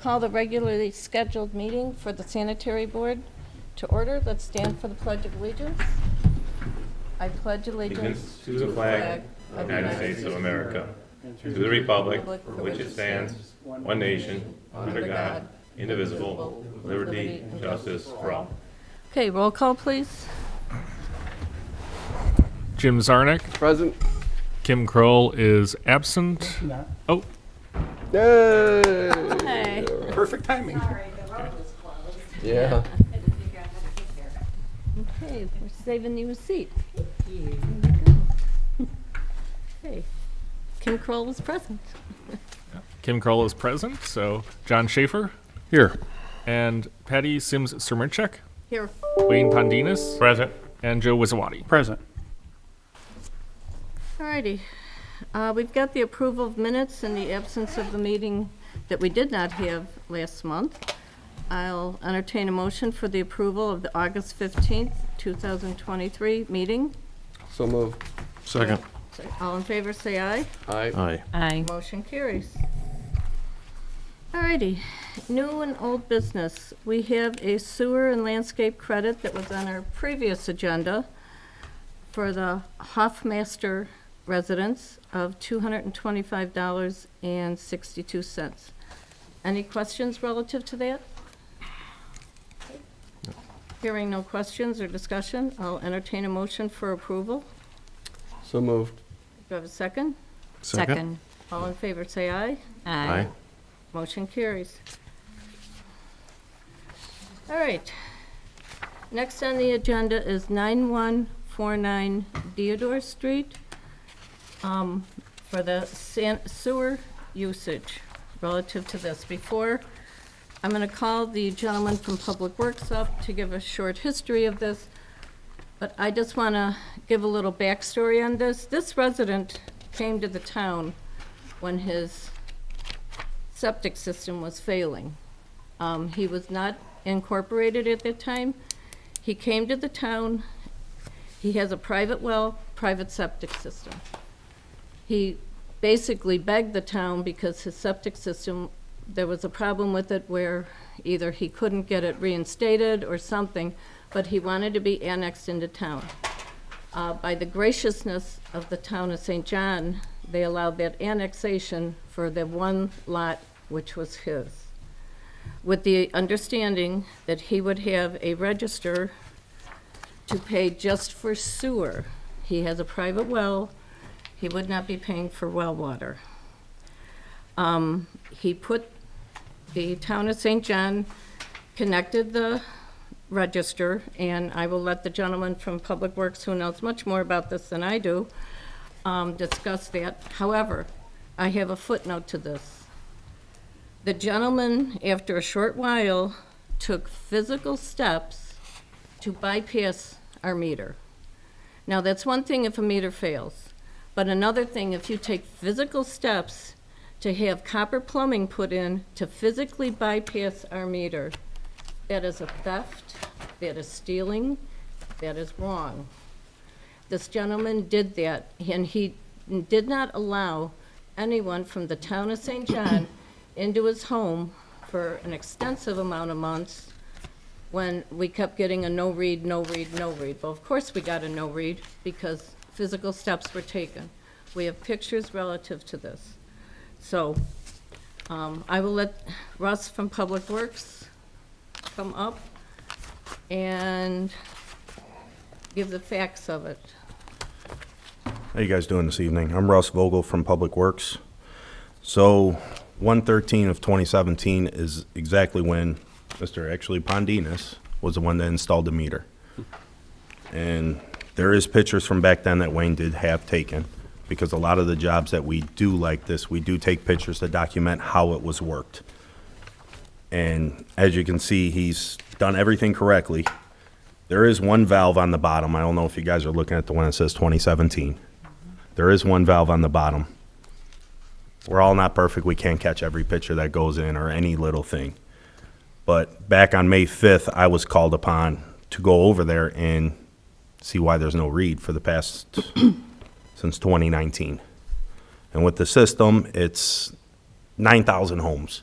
call the regularly scheduled meeting for the Sanitary Board to order. Let's stand for the Pledge of Allegiance. I pledge allegiance to the flag of the United States of America, to the republic for which it stands, one nation, under God, indivisible, with liberty and justice for all. Okay, roll call, please. Jim Zarnik. Present. Kim Kroll is absent. Oh, Yay! Hey. Perfect timing. Yeah. Okay, we're saving you a seat. Okay, Kim Kroll is present. Kim Kroll is present. So John Schaefer Here. and Patty Sims-Sermerchek, Here. Wayne Pondinas, Present. and Joe Wizawati. Present. Alrighty. We've got the approval of minutes in the absence of the meeting that we did not have last month. I'll entertain a motion for the approval of the August 15th, 2023 meeting. So moved. Second. All in favor, say aye. Aye. Aye. Motion carries. Alrighty, new and old business. We have a sewer and landscape credit that was on our previous agenda for the Hoffmaster residence of $225.62. Any questions relative to that? Hearing no questions or discussion, I'll entertain a motion for approval. So moved. Do I have a second? Second. All in favor, say aye. Aye. Motion carries. All right. Next on the agenda is 9149 Deodore Street for the sewer usage relative to this. Before, I'm going to call the gentleman from Public Works up to give a short history of this, but I just want to give a little backstory on this. This resident came to the town when his septic system was failing. He was not incorporated at that time. He came to the town. He has a private well, private septic system. He basically begged the town because his septic system, there was a problem with it where either he couldn't get it reinstated or something, but he wanted to be annexed into town. By the graciousness of the town of St. John, they allowed that annexation for the one lot which was his, with the understanding that he would have a register to pay just for sewer. He has a private well. He would not be paying for well water. He put the town of St. John, connected the register, and I will let the gentleman from Public Works, who knows much more about this than I do, discuss that. However, I have a footnote to this. The gentleman, after a short while, took physical steps to bypass our meter. Now, that's one thing if a meter fails, but another thing if you take physical steps to have copper plumbing put in to physically bypass our meter. That is a theft, that is stealing, that is wrong. This gentleman did that, and he did not allow anyone from the town of St. John into his home for an extensive amount of months when we kept getting a no read, no read, no read. Well, of course we got a no read because physical steps were taken. We have pictures relative to this. So I will let Russ from Public Works come up and give the facts of it. How you guys doing this evening? I'm Russ Vogel from Public Works. So 1/13 of 2017 is exactly when Mr. actually Pondinas was the one that installed the meter. And there is pictures from back then that Wayne did have taken, because a lot of the jobs that we do like this, we do take pictures to document how it was worked. And as you can see, he's done everything correctly. There is one valve on the bottom. I don't know if you guys are looking at the one that says 2017. There is one valve on the bottom. We're all not perfect. We can't catch every picture that goes in or any little thing. But back on May 5th, I was called upon to go over there and see why there's no read for the past, since 2019. And with the system, it's 9,000 homes.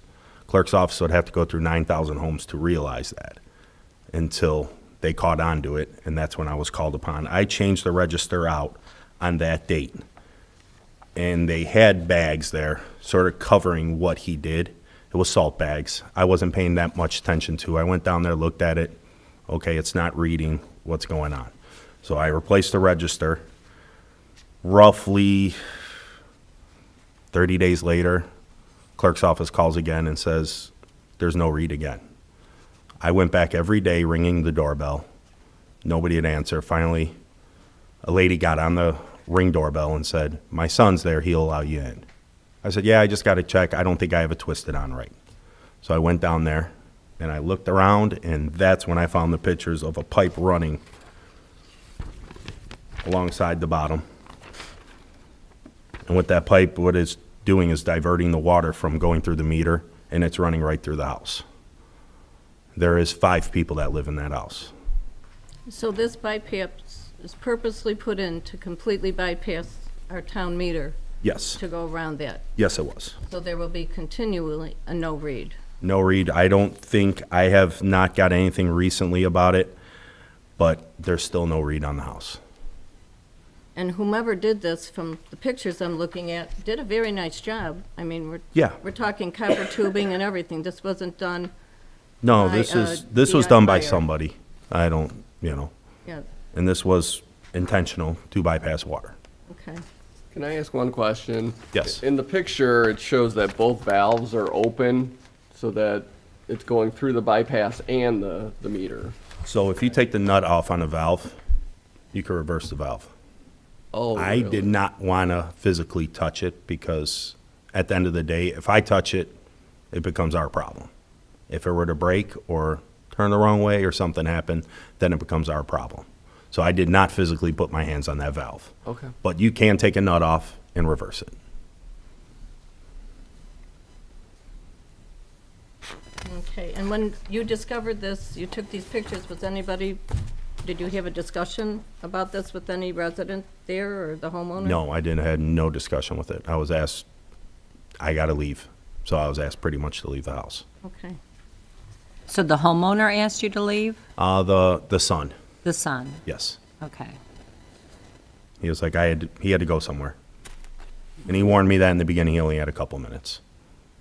Clerk's office would have to go through 9,000 homes to realize that until they caught on to it, and that's when I was called upon. I changed the register out on that date, and they had bags there sort of covering what he did. It was salt bags. I wasn't paying that much attention to. I went down there, looked at it. Okay, it's not reading. What's going on? So I replaced the register. Roughly 30 days later, clerk's office calls again and says, there's no read again. I went back every day ringing the doorbell. Nobody would answer. Finally, a lady got on the ring doorbell and said, my son's there, he'll allow you in. I said, yeah, I just got to check. I don't think I have it twisted on right. So I went down there and I looked around, and that's when I found the pictures of a pipe running alongside the bottom. And with that pipe, what it's doing is diverting the water from going through the meter, and it's running right through the house. There is 5 people that live in that house. So this bypass is purposely put in to completely bypass our town meter Yes. to go around that. Yes, it was. So there will be continually a no read. No read. I don't think, I have not got anything recently about it, but there's still no read on the house. And whomever did this, from the pictures I'm looking at, did a very nice job. I mean, Yeah. we're talking copper tubing and everything. This wasn't done, No, By, this was done by DIY-er. somebody. I don't, yeah, and this was intentional to bypass water. okay. Can I ask one question? Yes. In the picture, it shows that both valves are open so that it's going through the bypass and the meter. So if you take the nut off on a valve, you can reverse the valve. Oh, I really? did not want to physically touch it because at the end of the day, if I touch it, it becomes our problem. If it were to break or turn the wrong way or something happened, then it becomes our problem. So I did not physically put my hands on that valve. Okay. But you can take a nut off and reverse it. Okay, and when you discovered this, you took these pictures, did you have a discussion about this with any resident there or the homeowner? No, I didn't, had no discussion with it. I was asked, I got to leave. So I was asked pretty much to leave the house. Okay, So the homeowner asked you to leave? The son, The son? yes. Okay. He was like, he had to go somewhere. And he warned me that in the beginning, he only had a couple minutes.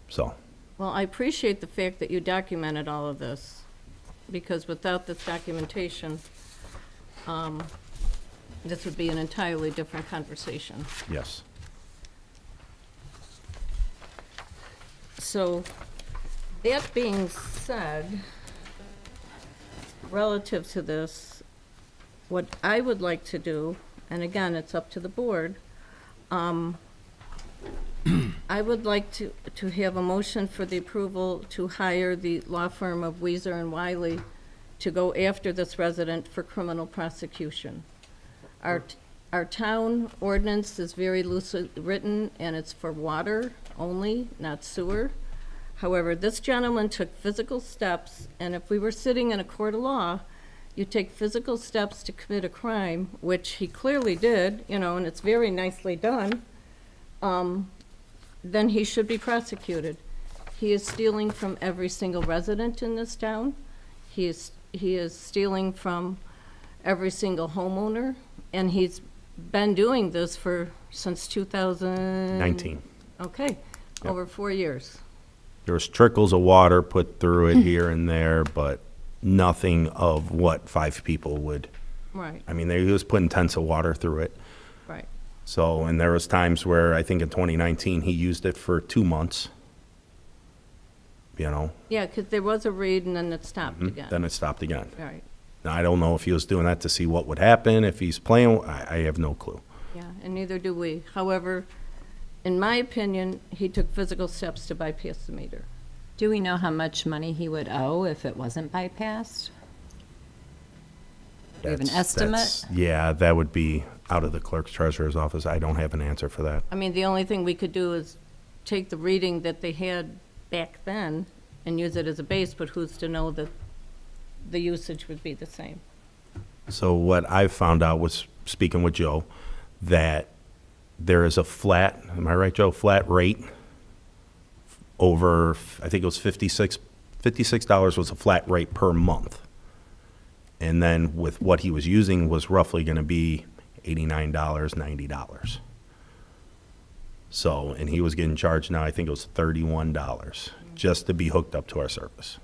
So, well, I appreciate the fact that you documented all of this, because without this documentation, this would be an entirely different conversation. yes. So, that being said, relative to this, what I would like to do, and again, it's up to the board, I would like to have a motion for the approval to hire the law firm of Weezer and Wiley to go after this resident for criminal prosecution. Our town ordinance is very loosely written, and it's for water only, not sewer. However, this gentleman took physical steps, and if we were sitting in a court of law, you take physical steps to commit a crime, which he clearly did, and it's very nicely done, then he should be prosecuted. He is stealing from every single resident in this town. He is stealing from every single homeowner, and he's been doing this since 2019. Okay, Yep. over 4 years. There was trickles of water put through it here and there, but nothing of what 5 people would. Right, I mean, he was putting tents of water through it. right. So, and there was times where I think in 2019, he used it for 2 months. Yeah, because there was a read and then it stopped again. Then it stopped again. Right, Now, I don't know if he was doing that to see what would happen, if he's playing, I have no clue. yeah, and neither do we. However, in my opinion, he took physical steps to bypass the meter. Do we know how much money he would owe if it wasn't bypassed? Do we have an estimate? Yeah, that would be out of the clerk's treasurer's office. I don't have an answer for that. I mean, the only thing we could do is take the reading that they had back then and use it as a base, but who's to know that the usage would be the same? So what I found out was, speaking with Joe, that there is a flat, am I right, Joe, flat rate over, I think it was $56 was a flat rate per month. And then with what he was using was roughly going to be $89, $90. So, and he was getting charged now, I think it was $31 just to be hooked up to our service.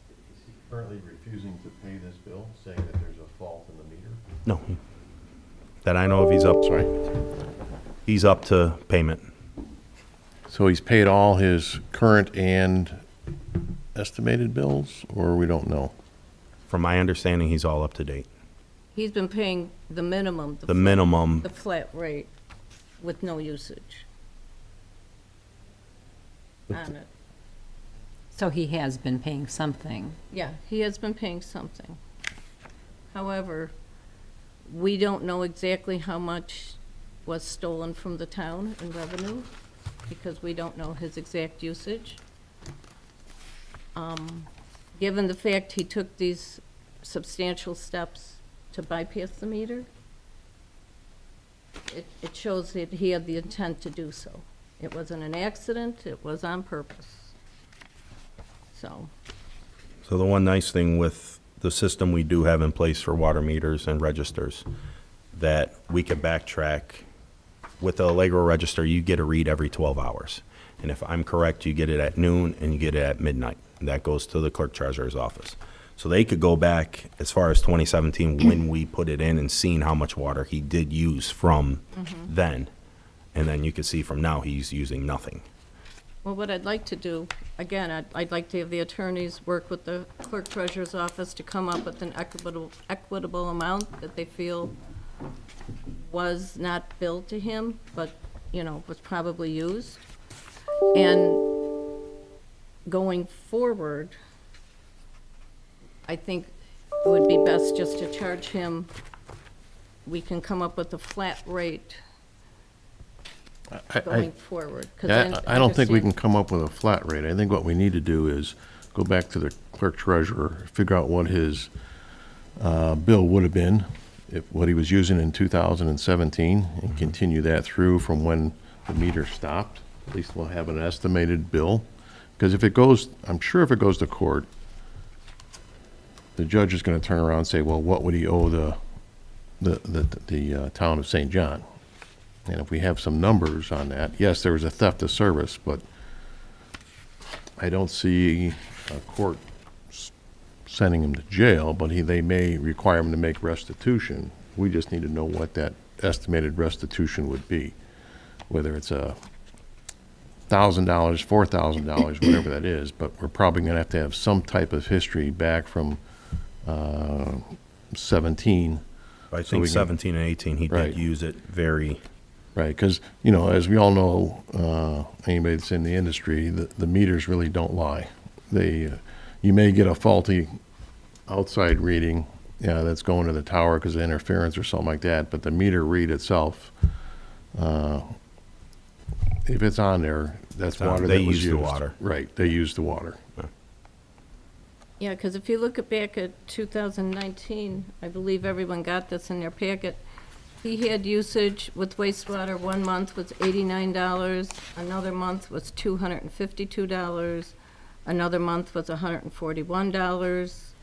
Is he currently refusing to pay this bill, saying that there's a fault in the meter? No, that I know of, he's up. Sorry? He's up to payment. So he's paid all his current and estimated bills, or we don't know? From my understanding, he's all up to date. He's been paying the minimum. The minimum, The flat rate with no usage on it. So he has been paying something. Yeah, he has been paying something. However, we don't know exactly how much was stolen from the town in revenue, because we don't know his exact usage. Given the fact he took these substantial steps to bypass the meter, it shows that he had the intent to do so. It wasn't an accident, it was on purpose. So, so the one nice thing with the system we do have in place for water meters and registers, that we can backtrack. With the Allegro register, you get a read every 12 hours. And if I'm correct, you get it at noon and you get it at midnight. And that goes to the clerk treasurer's office. So they could go back as far as 2017 when we put it in and seen how much water he did use from then. And then you can see from now he's using nothing. well, what I'd like to do, again, I'd like to have the attorneys work with the clerk treasurer's office to come up with an equitable amount that they feel was not billed to him, but, was probably used. And going forward, I think it would be best just to charge him, we can come up with a flat rate going forward. 'cause I don't think we can understand- come up with a flat rate. I think what we need to do is go back to the clerk treasurer, figure out what his bill would have been, if what he was using in 2017, and continue that through from when the meter stopped. At least we'll have an estimated bill. Because if it goes, I'm sure if it goes to court, the judge is going to turn around and say, well, what would he owe the town of St. John? And if we have some numbers on that, yes, there was a theft of service, but I don't see a court sending him to jail, but they may require him to make restitution. We just need to know what that estimated restitution would be, whether it's $1,000, $4,000, whatever that is, but we're probably going to have some type of history back from 17. I So think we can- 17 and 18, he Right. did use it very, Right, because, as we all know, anybody that's in the industry, the meters really don't lie. You may get a faulty outside reading, that's going to the tower because of interference or something like that, but the meter read itself, if it's on there, that's It's on. water They that was use used. the water. Right, they use the water. Yeah, because if you look back at 2019, I believe everyone got this in their packet. He had usage with wastewater, 1 month was $89, another month was $252, another month was $141.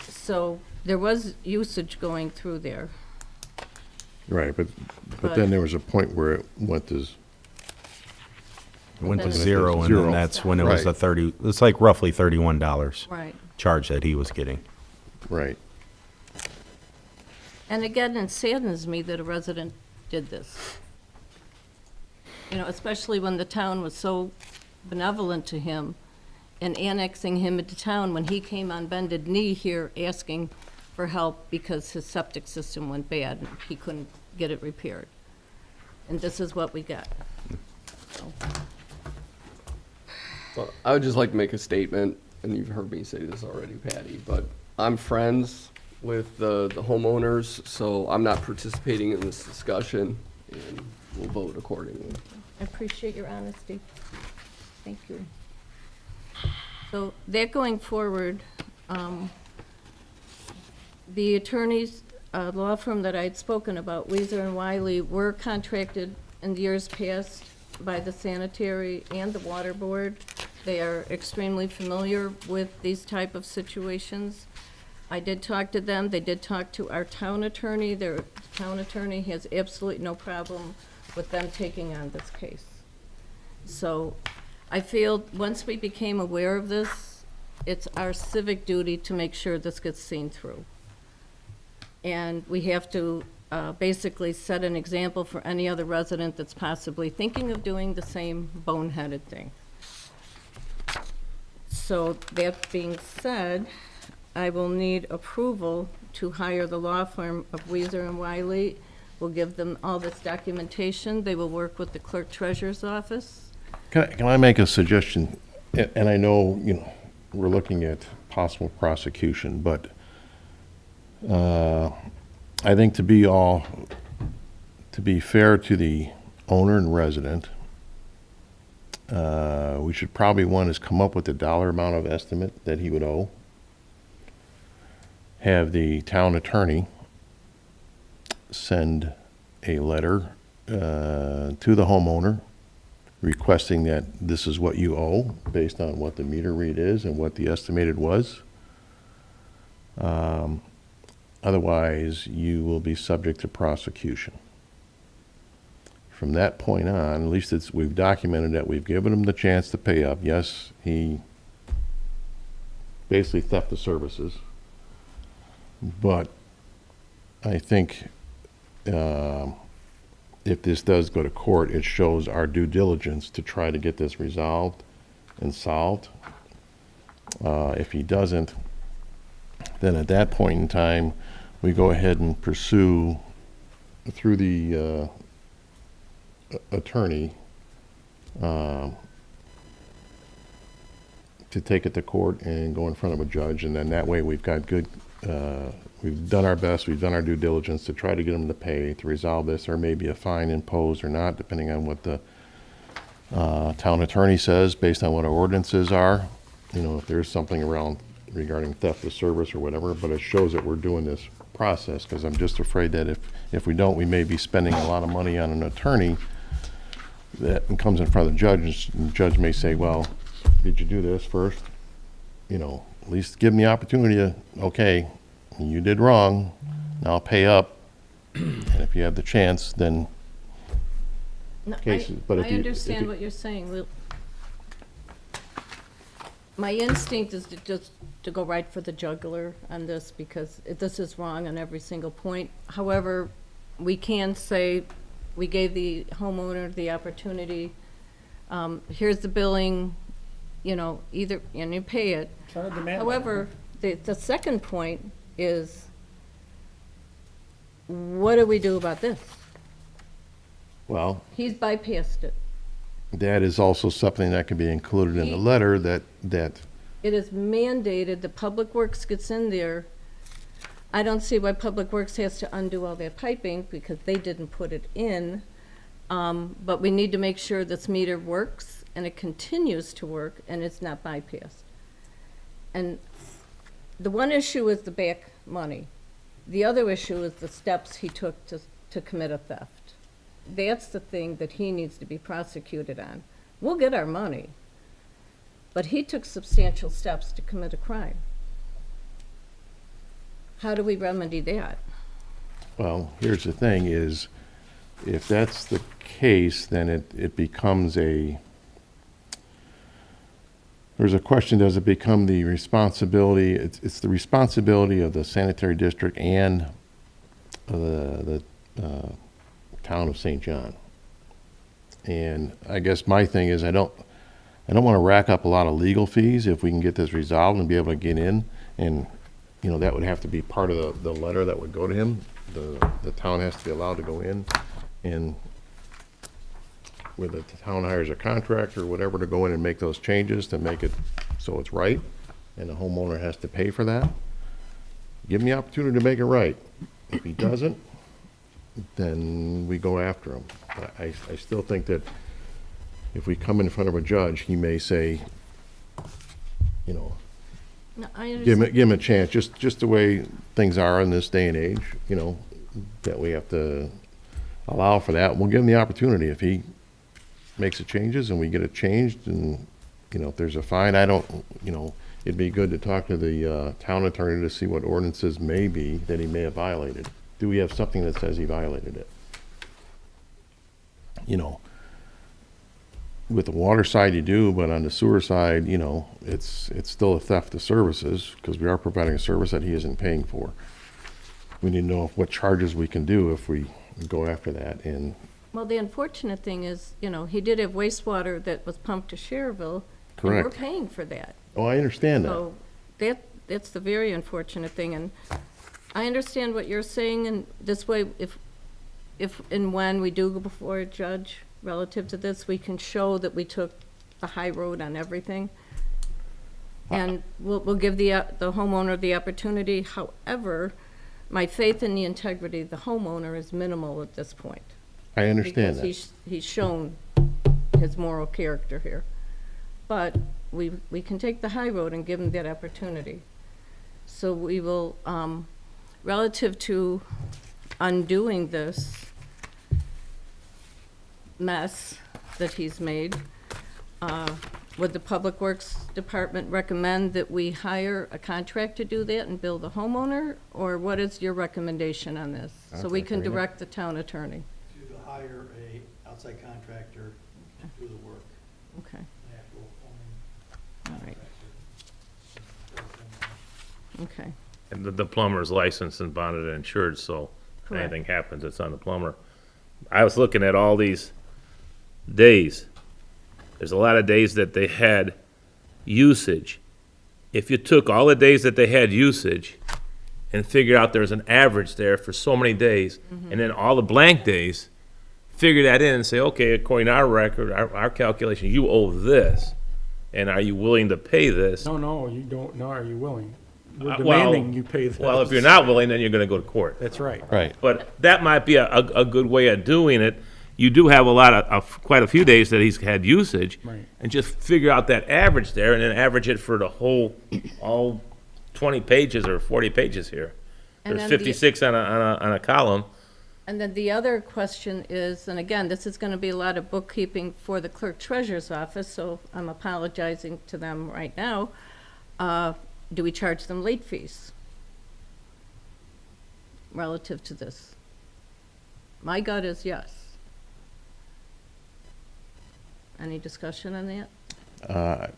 So there was usage going through there. Right, but But- then there was a point where it went to, it went to Then it- zero, and Zero. then that's when it was Right. the 30, it's like roughly $31 Right. charge that he was getting. right. And again, it saddens me that a resident did this. Especially when the town was so benevolent to him and annexing him into town when he came on bended knee here asking for help because his septic system went bad and he couldn't get it repaired. And this is what we got. So, Well, I would just like to make a statement, and you've heard me say this already, Patty, but I'm friends with the homeowners, so I'm not participating in this discussion, and we'll vote accordingly. I appreciate your honesty. Thank you. So that going forward, the attorneys, law firm that I'd spoken about, Weezer and Wiley, were contracted in the years past by the Sanitary and the Water Board. They are extremely familiar with these type of situations. I did talk to them. They did talk to our town attorney. Their town attorney has absolutely no problem with them taking on this case. So I feel once we became aware of this, it's our civic duty to make sure this gets seen through. And we have to basically set an example for any other resident that's possibly thinking of doing the same boneheaded thing. So that being said, I will need approval to hire the law firm of Weezer and Wiley. We'll give them all this documentation. They will work with the clerk treasurer's office. Can I make a suggestion? And I know, we're looking at possible prosecution, but I think to be fair to the owner and resident, we should probably, one, is come up with the dollar amount of estimate that he would owe. Have the town attorney send a letter to the homeowner requesting that this is what you owe based on what the meter read is and what the estimated was. Otherwise, you will be subject to prosecution. From that point on, at least we've documented that we've given him the chance to pay up. Yes, he basically theft of services. But I think if this does go to court, it shows our due diligence to try to get this resolved and solved. If he doesn't, then at that point in time, we go ahead and pursue through the attorney to take it to court and go in front of a judge, and then that way we've got good, we've done our best, we've done our due diligence to try to get them to pay, to resolve this. There may be a fine imposed or not, depending on what the town attorney says, based on what our ordinances are. If there's something around regarding theft of service or whatever, but it shows that we're doing this process, because I'm just afraid that if we don't, we may be spending a lot of money on an attorney that comes in front of the judge, and the judge may say, well, did you do this first? At least give them the opportunity to, okay, you did wrong, now I'll pay up, and if you have the chance, then No, cases. I understand what you're saying. My instinct is to go right for the jugular on this, because this is wrong on every single point. However, we can say we gave the homeowner the opportunity, here's the billing, either, and you pay it. However, the second point is, what do we do about this? well, He's bypassed it. that is also something that can be included in the letter that It is mandated, the Public Works gets in there. I don't see why Public Works has to undo all that piping, because they didn't put it in. But we need to make sure this meter works, and it continues to work, and it's not bypassed. And the one issue is the back money. The other issue is the steps he took to commit a theft. That's the thing that he needs to be prosecuted on. We'll get our money, but he took substantial steps to commit a crime. How do we remedy that? Well, here's the thing is, if that's the case, then it becomes there's a question, does it become the responsibility, it's the responsibility of the sanitary district and the town of St. John. And I guess my thing is, I don't want to rack up a lot of legal fees if we can get this resolved and be able to get in, and that would have to be part of the letter that would go to him. The town has to be allowed to go in, and whether the town hires a contractor or whatever to go in and make those changes to make it so it's right, and the homeowner has to pay for that. Give him the opportunity to make it right. If he doesn't, then we go after him. But I still think that if we come in front of a judge, he may say, No, I give understand. him a chance, just the way things are in this day and age, that we have to allow for that. We'll give him the opportunity. If he makes the changes and we get it changed and, you know, if there's a fine, it'd be good to talk to the town attorney to see what ordinances may be that he may have violated. Do we have something that says he violated it? You know, with the water side you do, but on the sewer side, you know, it's still a theft of services because we are providing a service that he isn't paying for. We need to know what charges we can do if we go after that. And Well, the unfortunate thing is, you know, he did have wastewater that was pumped to Cherville. And we're Correct. paying for that. oh, I understand that. So that's the very unfortunate thing. And I understand what you're saying, and this way, if and when we do go before a judge relative to this, we can show that we took the high road on everything. And we'll give the homeowner the opportunity. However, my faith in the integrity of the homeowner is minimal at this point. I understand that. Because he's shown his moral character here. But we can take the high road and give him that opportunity. So we will, relative to undoing this mess that he's made, would the Public Works Department recommend that we hire a contract to do that and bill the homeowner? Or what is your recommendation on this? So we can direct the town attorney. To hire a outside contractor to do the work, Okay, the actual owning all right, contractor. okay. And the plumber's licensed and bonded and insured, so if Correct. anything happens, it's on the plumber. I was looking at all these days. There's a lot of days that they had usage. If you took all the days that they had usage and figured out there's an average there for so many days, and then all the blank days, figure that in and say, okay, according to our record, our calculation, you owe this, and are you willing to pay this? No, you don't, no, are you willing? We're Well- demanding you pay this. Well, if you're not willing, then you're gonna go to court. That's right. Right. But that might be a good way of doing it. You do have a lot of quite a few days that he's had usage. Right. And just figure out that average there and then average it for the whole, all 20 pages or 40 pages here. And There's then the- 56 on a column. And then the other question is, and again, this is gonna be a lot of bookkeeping for the clerk treasurer's office, so I'm apologizing to them right now. Do we charge them late fees relative to this? My gut is yes. Any discussion on that?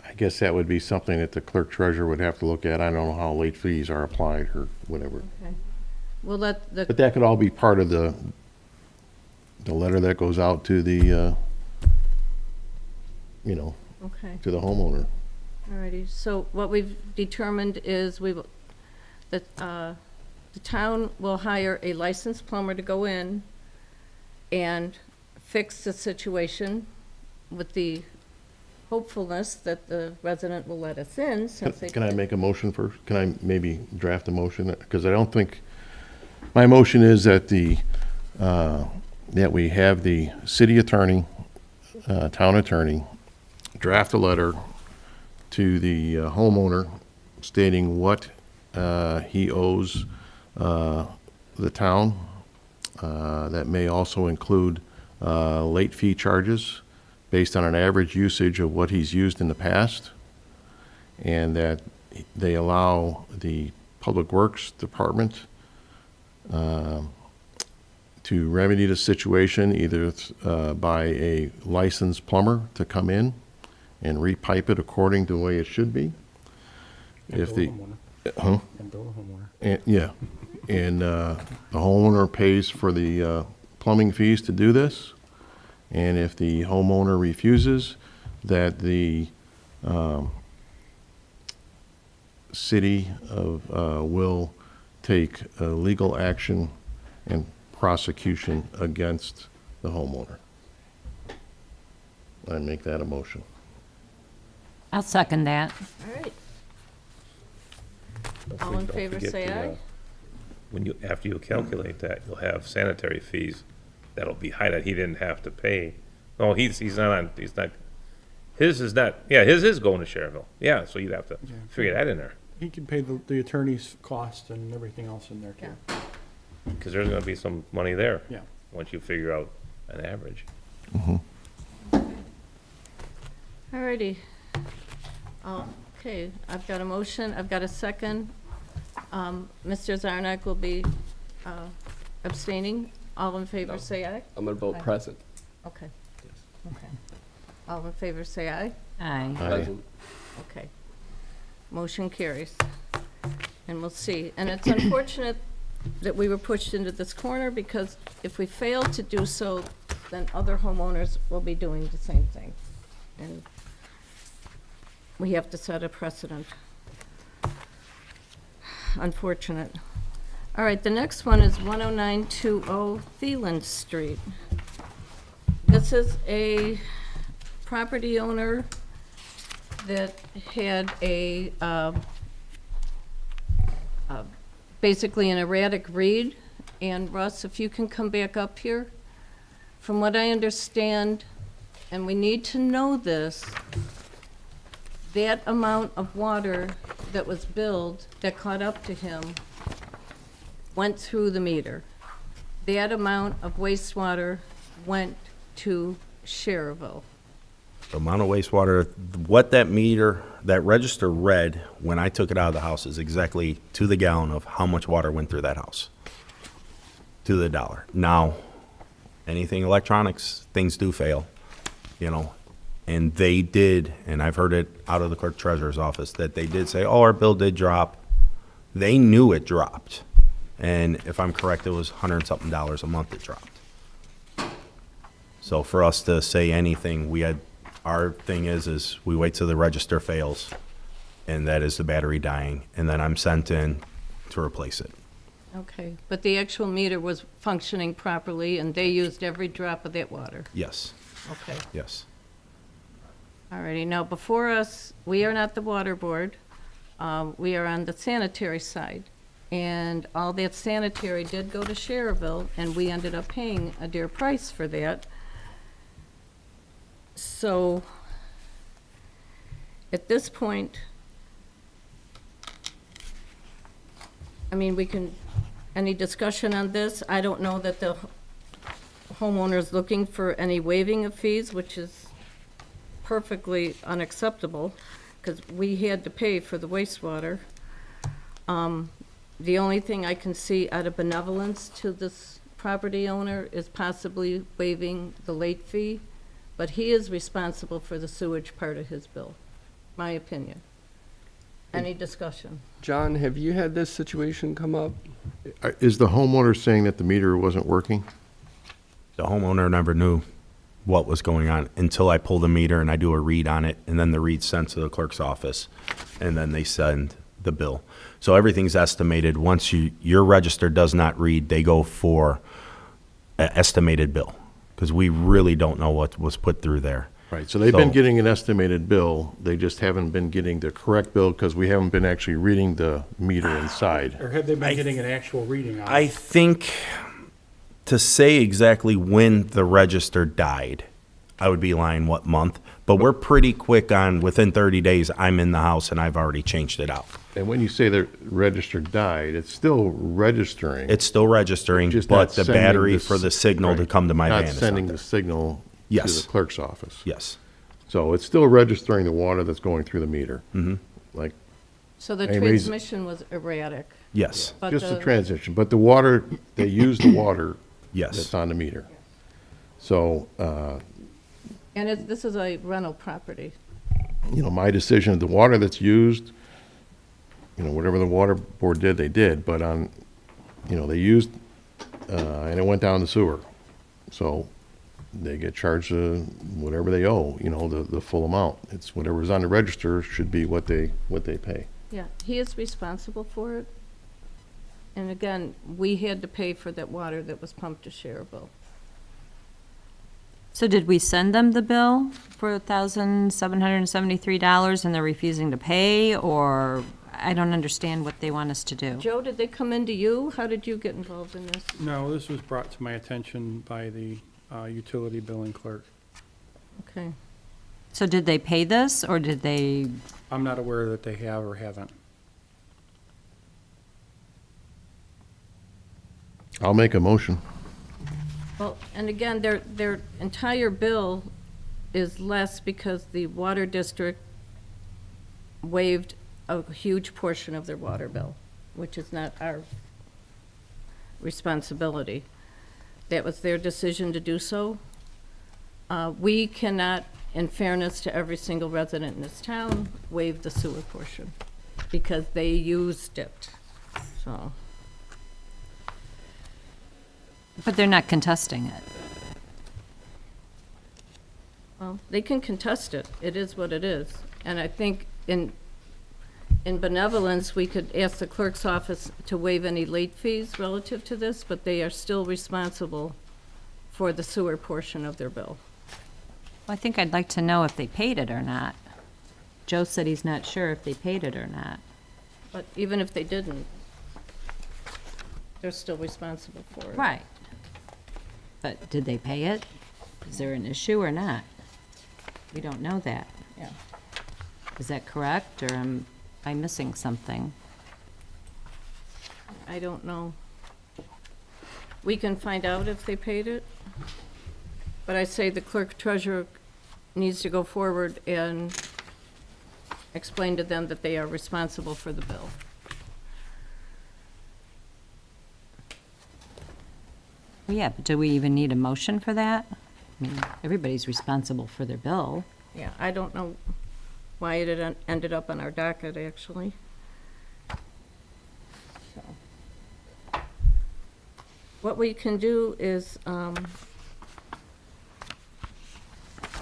I guess that would be something that the clerk treasurer would have to look at. I don't know how late fees are applied or whatever. Okay. We'll let But the, that could all be part of the letter that goes out to the, okay. to the homeowner. Alrighty, so what we've determined is that the town will hire a licensed plumber to go in and fix the situation with the hopefulness that the resident will let us in since they. Can I make a motion first? Can I maybe draft a motion? Because I don't think, my motion is that that we have the city attorney, town attorney, draft a letter to the homeowner stating what he owes the town. That may also include late fee charges based on an average usage of what he's used in the past, and that they allow the Public Works Department to remedy the situation either by a licensed plumber to come in and repipe it according to the way it should be. If the, huh? And bill the homeowner. Yeah, and the homeowner pays for the plumbing fees to do this. And if the homeowner refuses, that the city will take legal action and prosecution against the homeowner. I make that a motion. I'll second that. Alright, Don't all in forget favor, say the, aye. When after you calculate that, you'll have sanitary fees that'll be high that he didn't have to pay. No, he's not, his is not, yeah, his is going to Cherville. Yeah, so you'd have to Yeah. figure that in there. He can pay the attorney's cost and everything else in there too. Yeah. Because there's gonna be some money there. Yeah. Once you figure out an average. Alrighty. Okay, I've got a motion, I've got a second. Mr. Zarnak will be abstaining. All in favor, No. say aye. I'm gonna vote Aye. present. Okay. Okay. All in favor, say aye. Aye. Present. Okay. Motion carries. And we'll see. And it's unfortunate that we were pushed into this corner, because if we fail to do so, then other homeowners will be doing the same thing. And we have to set a precedent. Unfortunate. All right, the next one is 10920 Thielen Street. This is a property owner that had basically an erratic read. And Russ, if you can come back up here. From what I understand, and we need to know this, that amount of water that was billed, that caught up to him, went through the meter. That amount of wastewater went to Cherville. The amount of wastewater, what that meter, that register read when I took it out of the house is exactly to the gallon of how much water went through that house. To the dollar. Now, anything electronics, things do fail, you know. And they did, and I've heard it out of the clerk treasurer's office, that they did say, oh, our bill did drop. They knew it dropped. And if I'm correct, it was $100 and something a month it dropped. So for us to say anything, our thing is we wait till the register fails, and that is the battery dying, and then I'm sent in to replace it. Okay, but the actual meter was functioning properly, and they used every drop of that water? Yes, Okay. yes. Alrighty, now before us, we are not the water board. We are on the sanitary side. And all that sanitary did go to Cherville, and we ended up paying a dear price for that. So, at this point, I mean, any discussion on this? I don't know that the homeowner's looking for any waiving of fees, which is perfectly unacceptable, because we had to pay for the wastewater. The only thing I can see out of benevolence to this property owner is possibly waiving the late fee, but he is responsible for the sewage part of his bill, my opinion. Any discussion? John, have you had this situation come up? Is the homeowner saying that the meter wasn't working? The homeowner never knew what was going on until I pull the meter and I do a read on it, and then the read's sent to the clerk's office, and then they send the bill. So everything's estimated. Once your register does not read, they go for an estimated bill, because we really don't know what was put through there. Right, so they've been So- getting an estimated bill, they just haven't been getting the correct bill because we haven't been actually reading the meter inside. Or have they been getting an actual reading on it? I think to say exactly when the register died, I would be lying what month, but we're pretty quick on, within 30 days, I'm in the house and I've already changed it out. And when you say the register died, it's still registering. It's still registering, Just not but the sending battery this- for the signal to right, come to my van Not is sending not the there. signal to Yes. the clerk's office. Yes. So it's still registering the water that's going through the meter. Mm-hmm. Like, So the Anyways- transmission was erratic. Yes. But just the the- transition, but the water, they use the water Yes. that's on the meter. So, And this is a rental property. my decision, the water that's used, whatever the water board did, they did, but they used, and it went down the sewer. So they get charged whatever they owe, the full amount. It's whatever's on the register should be what they pay. Yeah, he is responsible for it. And again, we had to pay for that water that was pumped to Cherville. So did we send them the bill for $1,773 and they're refusing to pay, or I don't understand what they want us to do? Joe, did they come into you? How did you get involved in this? No, this was brought to my attention by the utility billing clerk. Okay. So did they pay this, or did they, I'm not aware that they have or haven't. I'll make a motion. Well, and again, their entire bill is less because the water district waived a huge portion of their water bill, which is not our responsibility. That was their decision to do so. We cannot, in fairness to every single resident in this town, waive the sewer portion because they used it, so. But they're not contesting it. Well, they can contest it. It is what it is. And I think in benevolence, we could ask the clerk's office to waive any late fees relative to this, but they are still responsible for the sewer portion of their bill. Well, I think I'd like to know if they paid it or not. Joe said he's not sure if they paid it or not. But even if they didn't, they're still responsible for it. Right. But did they pay it? Is there an issue or not? We don't know that. Yeah. Is that correct, or am I missing something? I don't know. We can find out if they paid it. But I say the clerk treasurer needs to go forward and explain to them that they are responsible for the bill. Well, yeah, but do we even need a motion for that? I mean, everybody's responsible for their bill. Yeah, I don't know why it had ended up on our docket, actually. So, what we can do is,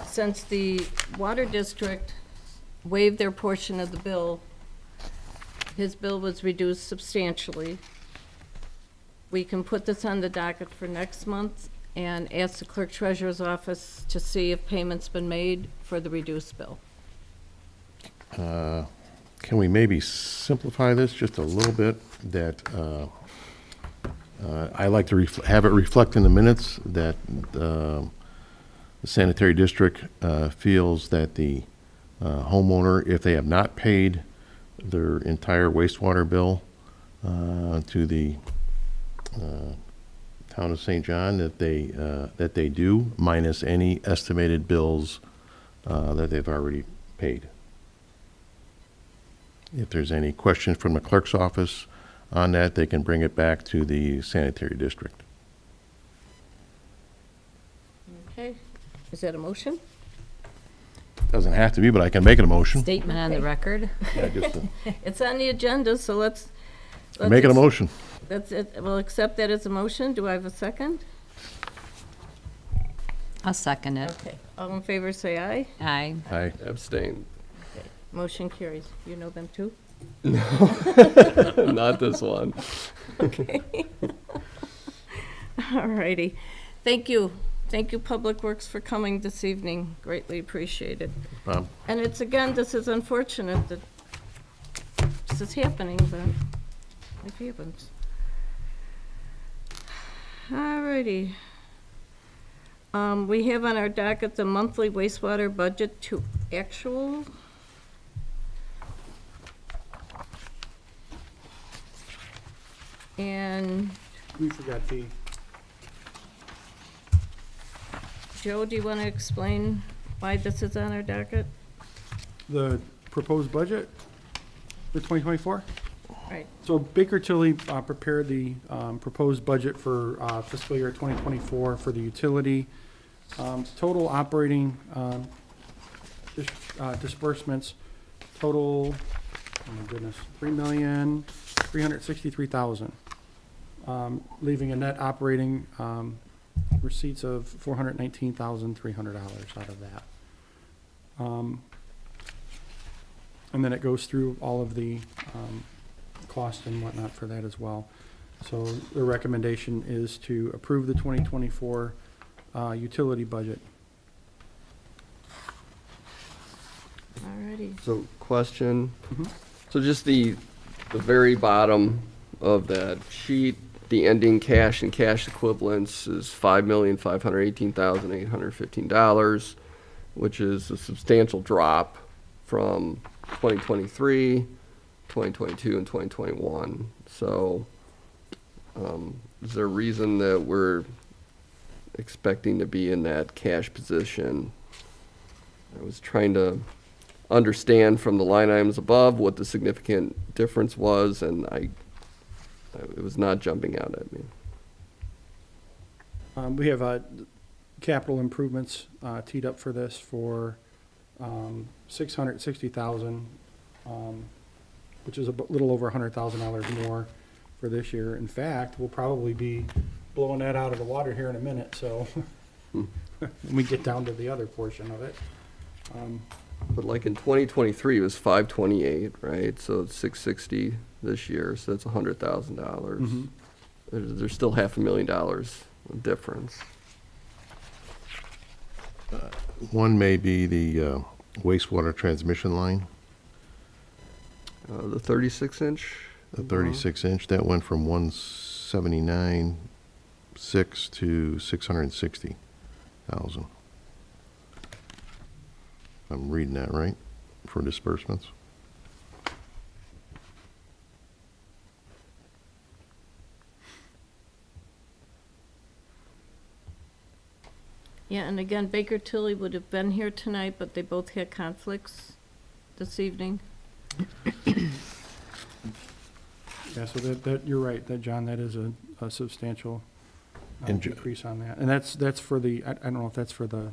since the water district waived their portion of the bill, his bill was reduced substantially. We can put this on the docket for next month and ask the clerk treasurer's office to see if payment's been made for the reduced bill. Can we maybe simplify this just a little bit, that I like to have it reflect in the minutes that the sanitary district feels that the homeowner, if they have not paid their entire wastewater bill to the town of St. John, that they do, minus any estimated bills that they've already paid. If there's any question from the clerk's office on that, they can bring it back to the sanitary district. Okay, is that a motion? Doesn't have to be, but I can make it a motion. Statement on the record. Yeah, just It's on the agenda, so let's make it a motion. That's it. We'll accept that as a motion. Do I have a second? I'll second it. Okay, all in favor, say aye. Aye. Aye. Abstain. Motion carries. You know them too? Not this one. All righty. Thank you. Thank you, Public Works, for coming this evening. Greatly appreciated. Bob? And it's, again, this is unfortunate that this is happening, but it happens. All righty. We have on our docket the monthly wastewater budget to actual. And We forgot the, Joe, do you want to explain why this is on our docket? the proposed budget for 2024. Right. So Baker Tilly prepared the proposed budget for fiscal year 2024 for the utility. Total operating disbursements, total, oh my goodness, $3,363,000, leaving a net operating receipts of $419,300 out of that. And then it goes through all of the cost and whatnot for that as well. So the recommendation is to approve the 2024 utility budget. Alrighty. So question, Mhm. so just the very bottom of that sheet, the ending cash and cash equivalents is $5,518,815, which is a substantial drop from 2023, 2022, and 2021. So, is there a reason that we're expecting to be in that cash position was trying to understand from the line items above what the significant difference was, and it was not jumping out at me. We have capital improvements teed up for this for $660,000, which is a little over $100,000 more for this year. In fact, we'll probably be blowing that out of the water here in a minute, so when we get down to the other portion of it. But like in 2023, it was 528, right? So it's 660 this year, so that's $100,000. There's still $500,000 of difference. One may be the wastewater transmission line, The 36-inch? the 36-inch, that went from 179.6 to 660,000. I'm reading that right, for disbursements? Yeah, and again, Baker Tilly would have been here tonight, but they both had conflicts this evening. Yeah, so that, you're right, that, John, that is a substantial And Ju- increase on that. And that's for the, I don't know if that's for the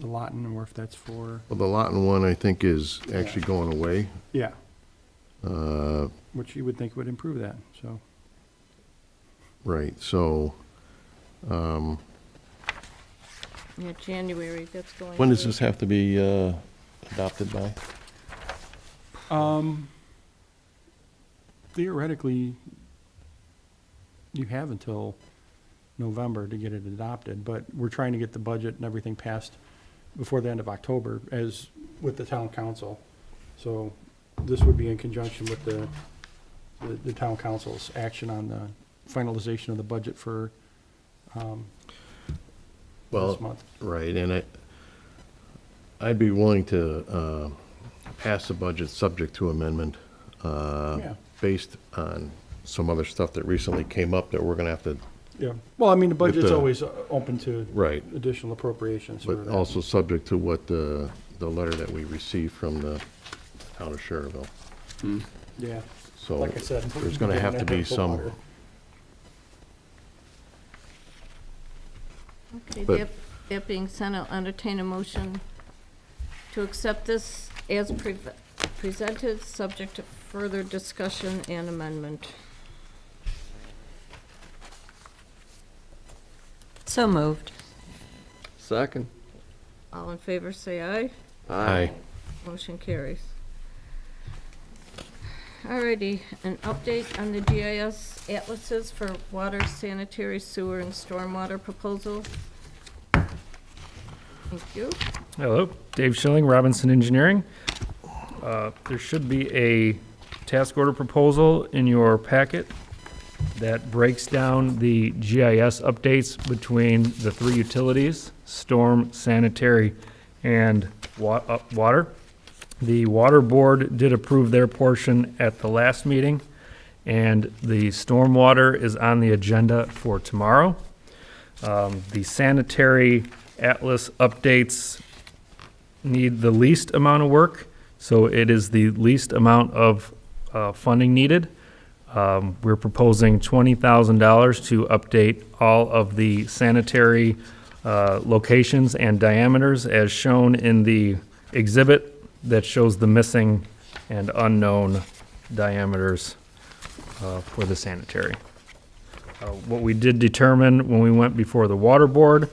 Lawton or if that's for, Well, the Lawton one, I think, is actually going away. yeah, Uh, which you would think would improve that, so. Right, so, Yeah, January, that's going. when does away. this have to be adopted by? Theoretically, you have until November to get it adopted, but we're trying to get the budget and everything passed before the end of October, as with the town council. So this would be in conjunction with the town council's action on the finalization of the budget for this month. Right, and I'd be willing to pass the budget subject to amendment, Yeah. based on some other stuff that recently came up that we're gonna have to, Yeah, well, I mean, the budget's the- always open to right, additional appropriations for but that. also subject to what the letter that we received from the town of Sherrville. Yeah, So like I said. there's gonna have to be some, water. Okay, but- that being said, I'll entertain a motion to accept this as presented, subject to further discussion and amendment. So moved. Second. All in favor, say aye. aye. Motion carries. Alrighty, an update on the GIS atlases for water, sanitary, sewer, and stormwater proposal. Thank you. Hello, Dave Schilling, Robinson Engineering. There should be a task order proposal in your packet that breaks down the GIS updates between the three utilities, storm, sanitary, and water. The water board did approve their portion at the last meeting, and the stormwater is on the agenda for tomorrow. The sanitary atlas updates need the least amount of work, so it is the least amount of funding needed. We're proposing $20,000 to update all of the sanitary locations and diameters as shown in the exhibit that shows the missing and unknown diameters for the sanitary. What we did determine when we went before the water board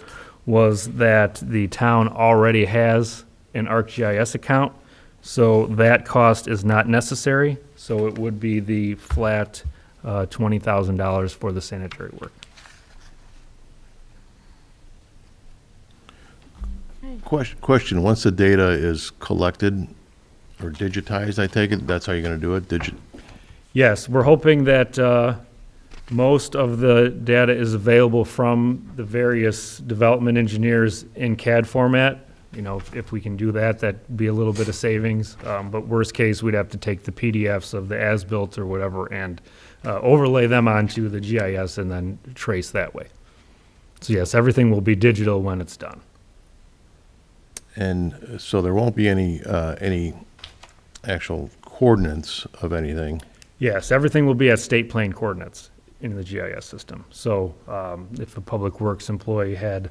was that the town already has an ArcGIS account, so that cost is not necessary. So it would be the flat $20,000 for the sanitary work. Question, once the data is collected or digitized, I take it, that's how you're gonna do it, Yes, we're hoping that most of the data is available from the various development engineers in CAD format. You know, if we can do that, that'd be a little bit of savings. But worst case, we'd have to take the PDFs of the as-built or whatever and overlay them onto the GIS and then trace that way. So yes, everything will be digital when it's done. And so there won't be any actual coordinates of anything. Yes, everything will be at state plane coordinates in the GIS system. So if a Public Works employee had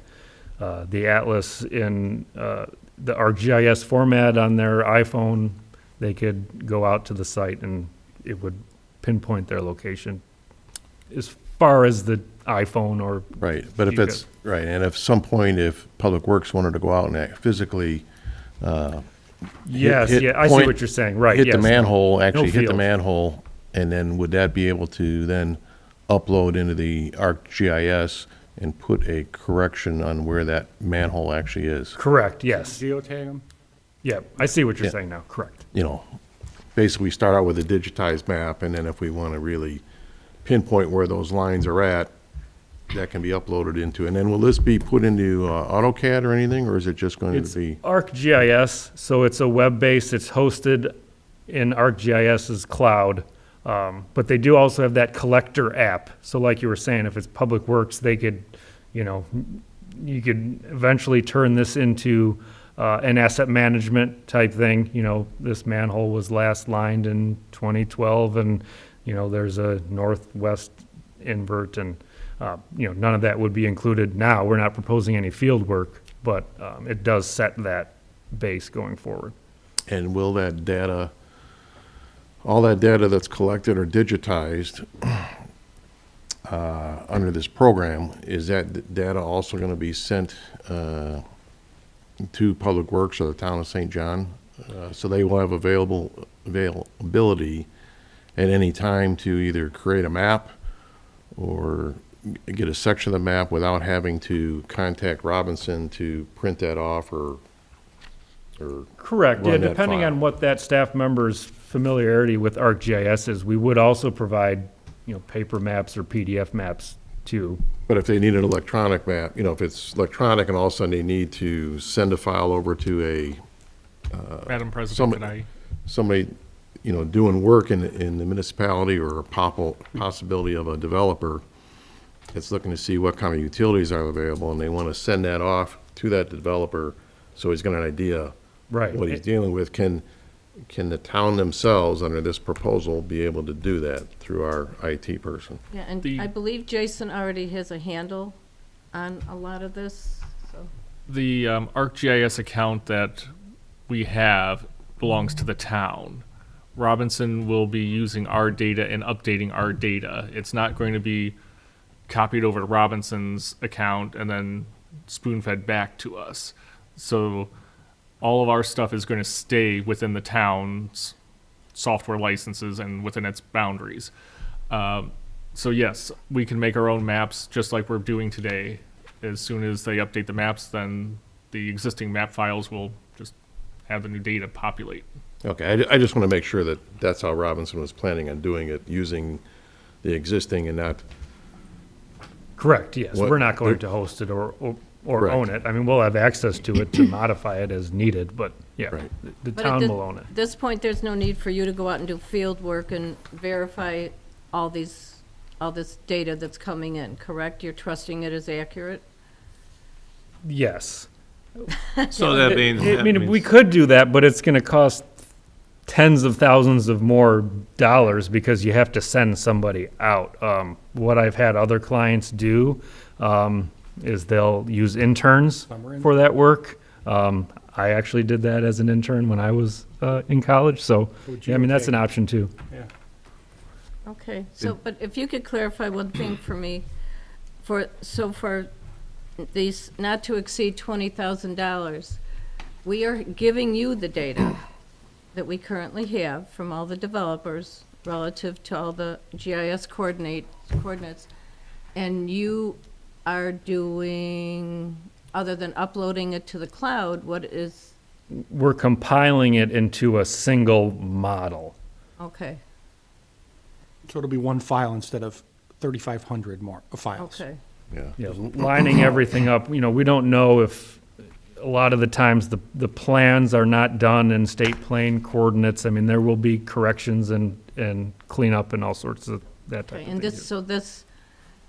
the atlas in the ArcGIS format on their iPhone, they could go out to the site and it would pinpoint their location as far as the iPhone or. Right, but if You it's, right, and if some point, if Public Works wanted to go out and physically Yes, hit yeah, I see point- what you're saying, right, hit the yes. manhole, actually hit the field. manhole, and then would that be able to then upload into the ArcGIS and put a correction on where that manhole actually is? Correct, yes. Geotag them? Yeah, I see what you're Yeah. saying now, correct. You know, basically start out with a digitized map, and then if we want to really pinpoint where those lines are at, that can be uploaded into, and then will this be put into AutoCAD or anything, or is it just going It's to be? ArcGIS, so it's a web-based, it's hosted in ArcGIS's cloud. But they do also have that collector app. So like you were saying, if it's Public Works, they could, you could eventually turn this into an asset management type thing. This manhole was last lined in 2012 and, there's a northwest invert and, none of that would be included now. We're not proposing any field work, but it does set that base going forward. And will that data, all that data that's collected or digitized under this program, is that data also going to be sent to Public Works or the town of St. John? So they will have availability at any time to either create a map or get a section of the map without having to contact Robinson to print that off or Correct, yeah, run that depending file. on what that staff member's familiarity with ArcGIS is, we would also provide, paper maps or PDF maps too. But if they need an electronic map, if it's electronic and all of a sudden they need to send a file over to Madam President, some- can I? somebody, doing work in the municipality or a possibility of a developer that's looking to see what kind of utilities are available and they want to send that off to that developer so he's got an idea Right. what he's dealing with, can the town themselves, under this proposal, be able to do that through our IT person? Yeah, and The- I believe Jason already has a handle on a lot of this, so. The ArcGIS account that we have belongs to the town. Robinson will be using our data and updating our data. It's not going to be copied over to Robinson's account and then spoon-fed back to us. So all of our stuff is going to stay within the town's software licenses and within its boundaries. So yes, we can make our own maps just like we're doing today. As soon as they update the maps, then the existing map files will just have the new data populate. Okay, I just want to make sure that that's how Robinson was planning on doing it, using the existing and not, Correct, yes, What- we're not going to host it or Correct. own it. I mean, we'll have access to it to modify it as needed, but yeah, Right. the But town at will own it. this point, there's no need for you to go out and do field work and verify all this data that's coming in, correct? You're trusting it is accurate? Yes. So that means. I mean, we could do that, but it's gonna cost tens of thousands of more dollars because you have to send somebody out. What I've had other clients do, is they'll use interns Summer intern? for that work. I actually did that as an intern when I was, in college, so, Would yeah, I you mean, that's okay? an option too. Yeah. Okay, so, but if you could clarify one thing for me, for these not to exceed $20,000, we are giving you the data that we currently have from all the developers relative to all the GIS coordinates, and you are doing, other than uploading it to the cloud, what is, We're compiling it into a single model. okay, So it'll be one file instead of 3,500 more files. okay. yeah. Yeah, lining everything up, we don't know if, a lot of the times, the plans are not done in state plane coordinates. I mean, there will be corrections and cleanup and all sorts of that type Okay, of and thing. this, so this,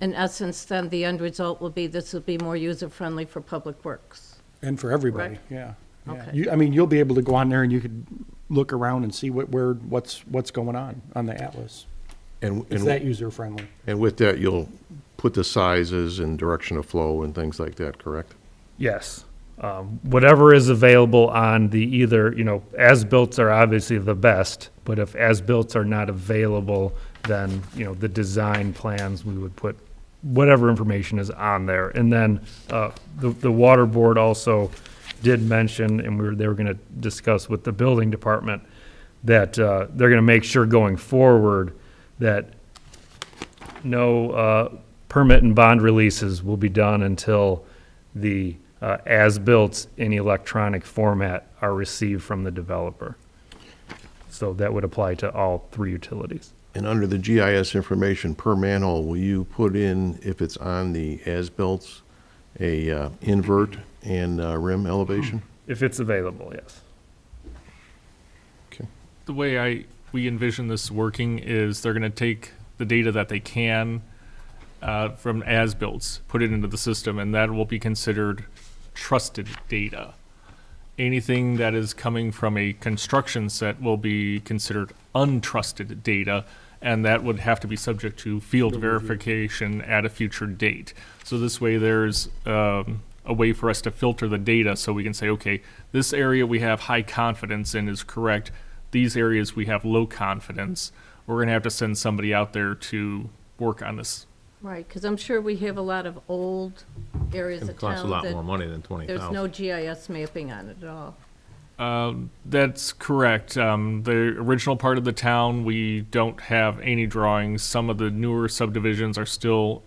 in essence, then the end result will be, this will be more user-friendly for Public Works. And for everybody, Correct. yeah. Yeah. Okay. You, I mean, you'll be able to go on there and you could look around and see what's going on the atlas. And, It's that user friendly. and with that, you'll put the sizes and direction of flow and things like that, correct? Yes. Whatever is available on the either, as-built are obviously the best, but if as-built are not available, then, the design plans, we would put whatever information is on there. And then the water board also did mention, and they were going to discuss with the building department, that they're going to make sure going forward that no permit and bond releases will be done until the as-built in electronic format are received from the developer. So that would apply to all 3 utilities. And under the GIS information per manhole, will you put in, if it's on the as-built, a invert and rim elevation? If it's available, yes. Okay. The way we envision this working is they're going to take the data that they can from as-builts, put it into the system, and that will be considered trusted data. Anything that is coming from a construction set will be considered untrusted data, and that would have to be subject to field verification at a future date. So this way there's a way for us to filter the data so we can say, okay, this area we have high confidence in is correct. These areas we have low confidence. We're going to have to send somebody out there to work on this. Right, because I'm sure we have a lot of old areas It of costs a town lot that more money than 20,000. there's no GIS mapping on it at all. That's correct. The original part of the town, we don't have any drawings. Some of the newer subdivisions are still,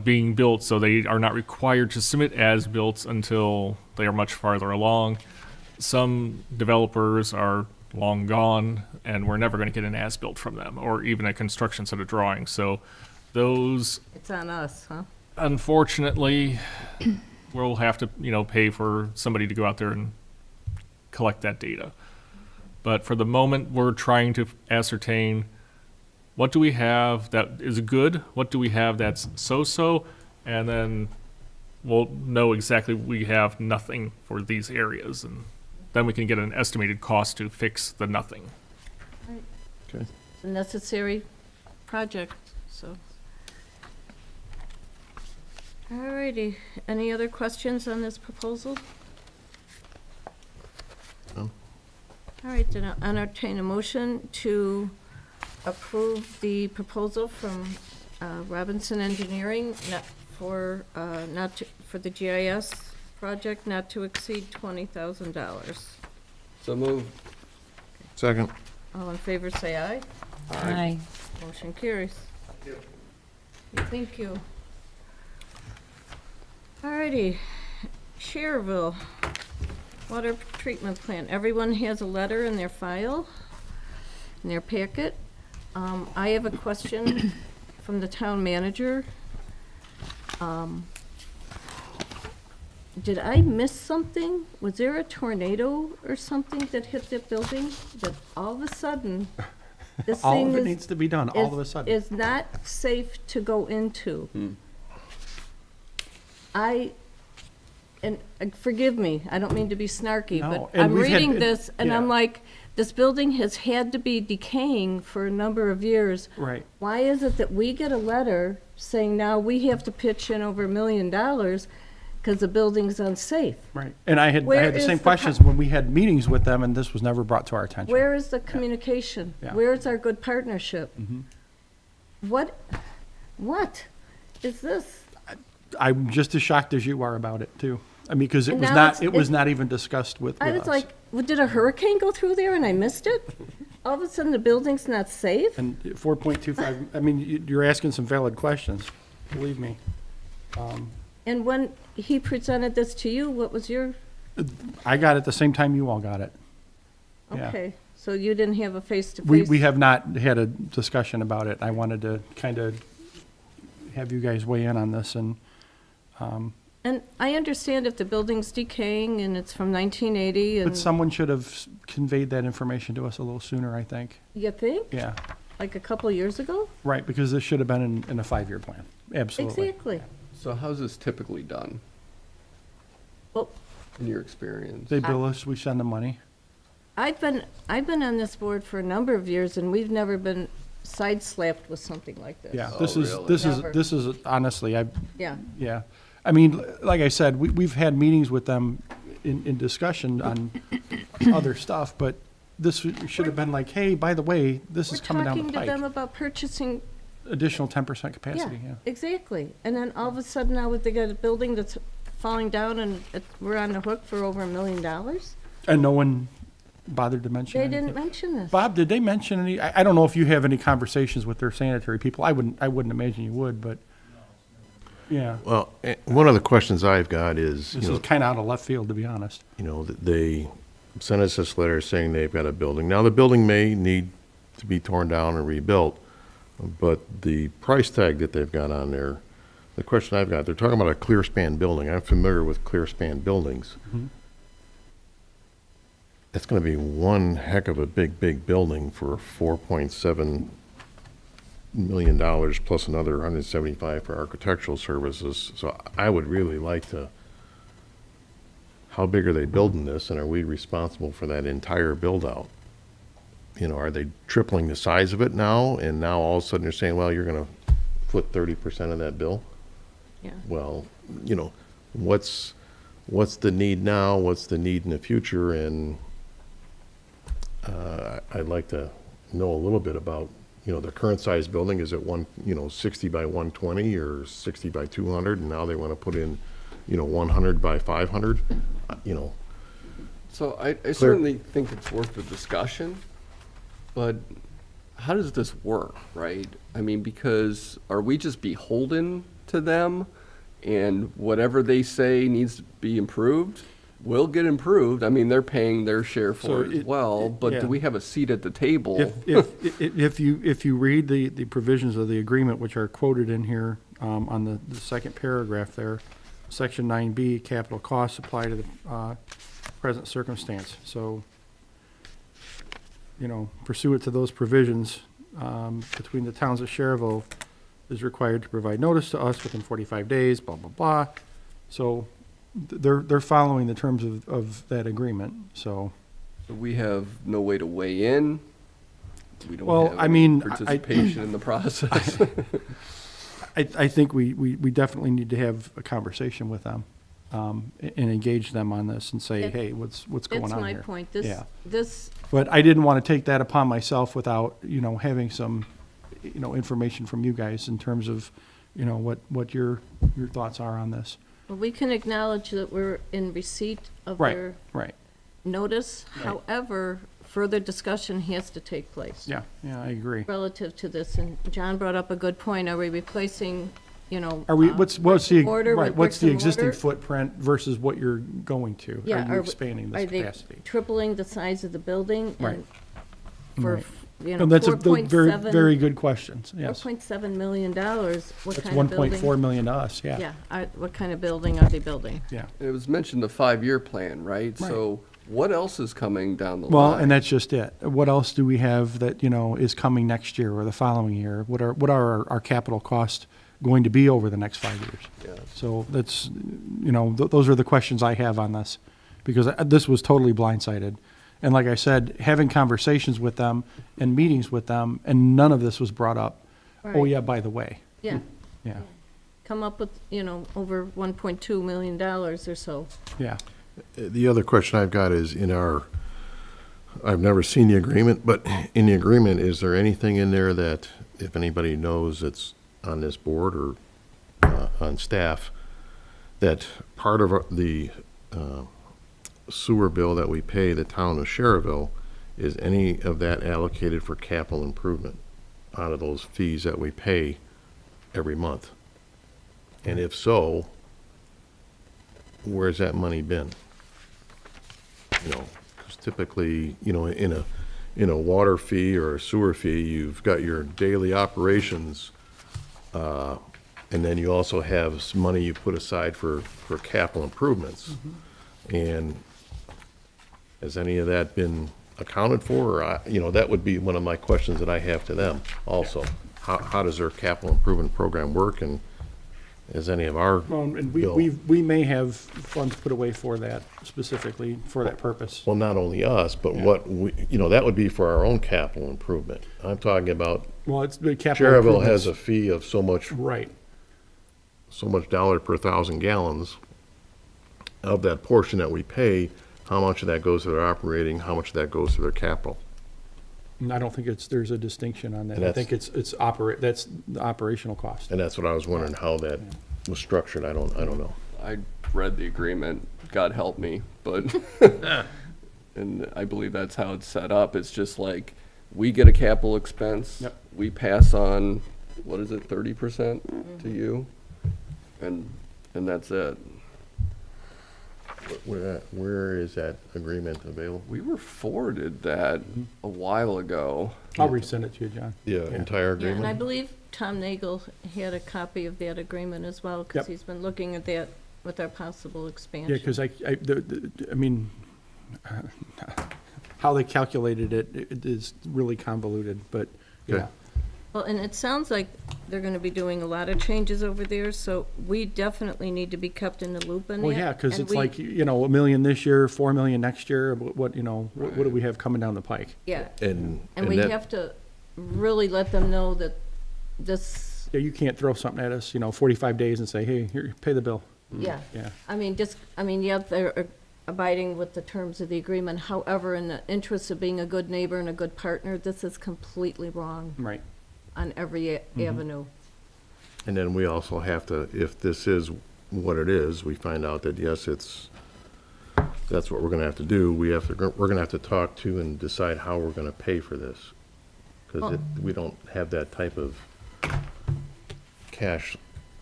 being built, so they are not required to submit as-built until they are much farther along. Some developers are long gone, and we're never going to get an as-built from them, or even a construction set of drawings. So those, It's on us, huh? unfortunately, we'll have to, pay for somebody to go out there and collect that data. But for the moment, we're trying to ascertain what do we have that is good, what do we have that's so-so, and then we'll know exactly we have nothing for these areas, and then we can get an estimated cost to fix the nothing. Okay. It's a necessary project, so. All righty, any other questions on this proposal? No. All right, then I'll entertain a motion to approve the proposal from Robinson Engineering for the GIS project not to exceed $20,000. So move. Second. All in favor, say aye. Aye. Motion carries. Thank you. All righty, Schererville, water treatment plant. Everyone has a letter in their file, in their packet. I have a question from the town manager. Did I miss something? Was there a tornado or something that hit the building? That all of a sudden, this All thing of it is needs to be done, all of a sudden. is not safe to go into. Forgive me, I don't mean to be snarky, No, but and I'm we've had- reading this and I'm yeah. like, this building has had to be decaying for a number of years. Right. Why is it that we get a letter saying now we have to pitch in over $1 million because the building's unsafe? Right. And I had Where the is same the questions when we had meetings with them, and this was never brought to our attention. Where is the communication? Yeah. Where is our good partnership? What is this? I'm just as shocked as you are about it, too. I mean, because it And was now not, it's- it was it- not even discussed with I us. was like, well, did a hurricane go through there and I missed it? All of a sudden, the building's not safe? And 4.25, I mean, you're asking some valid questions, believe me. And when he presented this to you, what was your, I got it the same time you all got it. Yeah. okay, so you didn't have a face-to-face? We have not had a discussion about it. I wanted to kind of have you guys weigh in on this, and And I understand if the building's decaying and it's from 1980 but and, someone should have conveyed that information to us a little sooner, I think. you think? Yeah, Like a couple of years ago? right, because this should have been in a 5-year plan. Absolutely. Exactly. So how's this typically done? Well, in your experience? They bill us, we send them money. I've been on this board for a number of years, and we've never been side-slapped with something like this. Yeah, Oh, this is, really? Never. this is honestly, Yeah. yeah. I mean, like I said, we've had meetings with them in discussion on other stuff, but this should have been like, hey, by the way, this We're is coming down talking the to them pike. about purchasing, Additional 10% capacity, yeah. exactly. And then all of a sudden now they got a building that's falling down and we're on the hook for over $1 million? And no one bothered to mention They anything. didn't mention this. Bob, did they mention any, I don't know if you have any conversations with their sanitary people. I wouldn't imagine you would, but, yeah. Well, one of the questions I've got is, This is kind of out of left field, to be honest. they sent us this letter saying they've got a building. Now, the building may need to be torn down and rebuilt, but the price tag that they've got on there, the question I've got, they're talking about a clear span building. I'm familiar with clear span buildings. It's gonna be one heck of a big building for $4.7 million plus another 175 for architectural services. So I would really like to, how big are they building this, and are we responsible for that entire build-out? Are they tripling the size of it now, and now all of a sudden they're saying, well, you're gonna foot 30% of that bill? Yeah. Well, what's the need now, what's the need in the future, and I'd like to know a little bit about, the current size building, is it 60 by 120 or 60 by 200, and now they want to put in, 100 by 500, So I certainly think it's worth the discussion, but how does this work, right? I mean, because are we just beholden to them, and whatever they say needs to be improved will get improved? I mean, they're paying their share for it as well, but yeah. do we have a seat at the table? If you read the provisions of the agreement, which are quoted in here, on the second paragraph there, section 9B, capital costs apply to the, present circumstance. So, pursuant to those provisions, between the towns of Cherville is required to provide notice to us within 45 days, blah, blah, blah. So they're following the terms of that agreement, so. We have no way to weigh in. We don't Well, have I any mean, participation in the process. I think we definitely need to have a conversation with them, and engage them on this and say, It- hey, what's going That's on my here? point. Yeah. This, But I didn't want to take that upon myself without, having some, information from you guys in terms of, what your thoughts are on this. well, we can acknowledge that we're in receipt of Right, their right. notice. However, further discussion has to take place. Yeah, I agree. Relative to this, and John brought up a good point. Are we replacing, Are we, what's the, mortar with right, what's bricks the and existing mortar? footprint versus what you're going to? Yeah, Are you are expanding are this they capacity? tripling the size of the building? Right. And for, Right. you know, That's four a point very, seven, very good questions, yes. $4.7 million, what That's kind of building? 1.4 million to us, yeah. Yeah, what kind of building are they building? Yeah. It was mentioned the 5-year plan, right? So what else is coming down the line? Well, and that's just it. What else do we have that, is coming next year or the following year? What are our capital costs going to be over the next 5 years? Yeah. So that's, those are the questions I have on this, because this was totally blindsided. And like I said, having conversations with them and meetings with them, and none of this was brought up. Oh, Right. yeah, by the way. Yeah, Yeah, come up with, over $1.2 million or so. yeah. The other question I've got is I've never seen the agreement, but in the agreement, is there anything in there that, if anybody knows that's on this board or on staff, that part of the sewer bill that we pay the town of Cherville, is any of that allocated for capital improvement out of those fees that we pay every month? And if so, where's that money been? Because typically, in a water fee or a sewer fee, you've got your daily operations, and then you also have some money you put aside for capital improvements. And has any of that been accounted for? Or, that would be one of my questions that I have to them also. How does their capital improvement program work? And as any of our And bill. we may have funds put away for that, specifically for that purpose. Well, not only us, but what we, that would be for our own capital improvement. I'm talking about, Well, it's the capital Cherville has improvements. a fee of so much Right. dollar per 1,000 gallons. Of that portion that we pay, how much of that goes to their operating, how much of that goes to their capital? And I don't think there's a distinction on that. And I that's- think that's the operational cost. And that's what I was wondering, how that was structured. I don't know. I read the agreement, God help me, but, and I believe that's how it's set up. It's just like, we get a capital expense. Yep. We pass on, what is it, 30% to you? And that's it. Where is that agreement available? We were forwarded that a while ago. I'll resend it to you, John. The entire Yeah, and I agreement? believe Tom Nagel had a copy of that agreement as well, because Yep. he's been looking at that with our possible expansion. Yeah, because I mean, how they calculated it is really convoluted, but, yeah. Okay. Well, and it sounds like they're gonna be doing a lot of changes over there, so we definitely need to be kept in the loop on that. Well, yeah, because and it's we- like, $1 million this year, $4 million next year, what do we have coming down the pike? Yeah, And and we that- have to really let them know that this, Yeah, you can't throw something at us, 45 days and say, hey, here, pay the bill. yeah. Yeah. Yeah, they're abiding with the terms of the agreement. However, in the interest of being a good neighbor and a good partner, this is completely wrong Right. on every avenue. And then we also have to, if this is what it is, we find out that, yes, that's what we're gonna have to do. We're gonna have to talk to and decide how we're gonna pay for this. Because we don't have that type of cash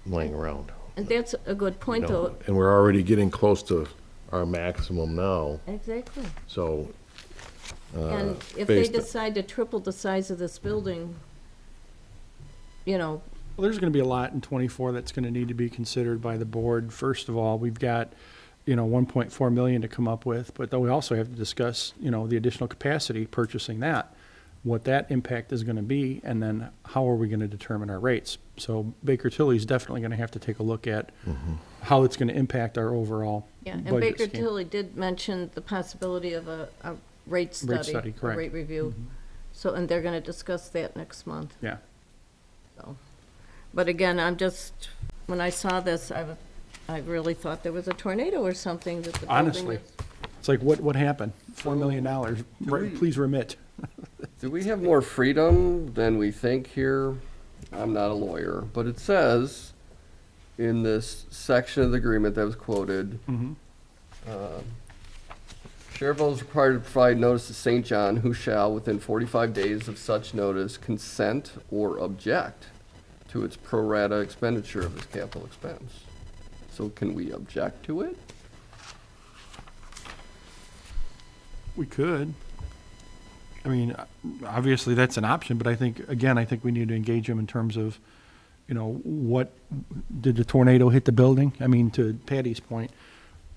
laying around. And that's a good you point, know. though. And we're already getting close to our maximum now, Exactly. so. And if they based- decide to triple the size of this building, Well, there's going to be a lot in '24 that's going to need to be considered by the board. First of all, we've got, 1.4 million to come up with, but then we also have to discuss, the additional capacity, purchasing that, what that impact is going to be, and then how are we going to determine our rates? So Baker Tilly's definitely going to have to take a look at how it's going to impact our overall yeah. And budget Baker scheme. Tilly did mention the possibility of a rate study. study, a correct. rate review. So, and they're gonna discuss that next month. Yeah. So, but again, when I saw this, I really thought there was a tornado or something that the building Honestly. was. It's like, what happened? $4 million, right, please remit. Do we have more freedom than we think here? I'm not a lawyer, but it says in this section of the agreement that was quoted, Cherville is required to provide notice to St. John, who shall, within 45 days of such notice, consent or object to its pro rata expenditure of its capital expense. So can we object to it? We could. I mean, obviously, that's an option, but I think we need to engage them in terms of, what, did the tornado hit the building? I mean, to Patty's point,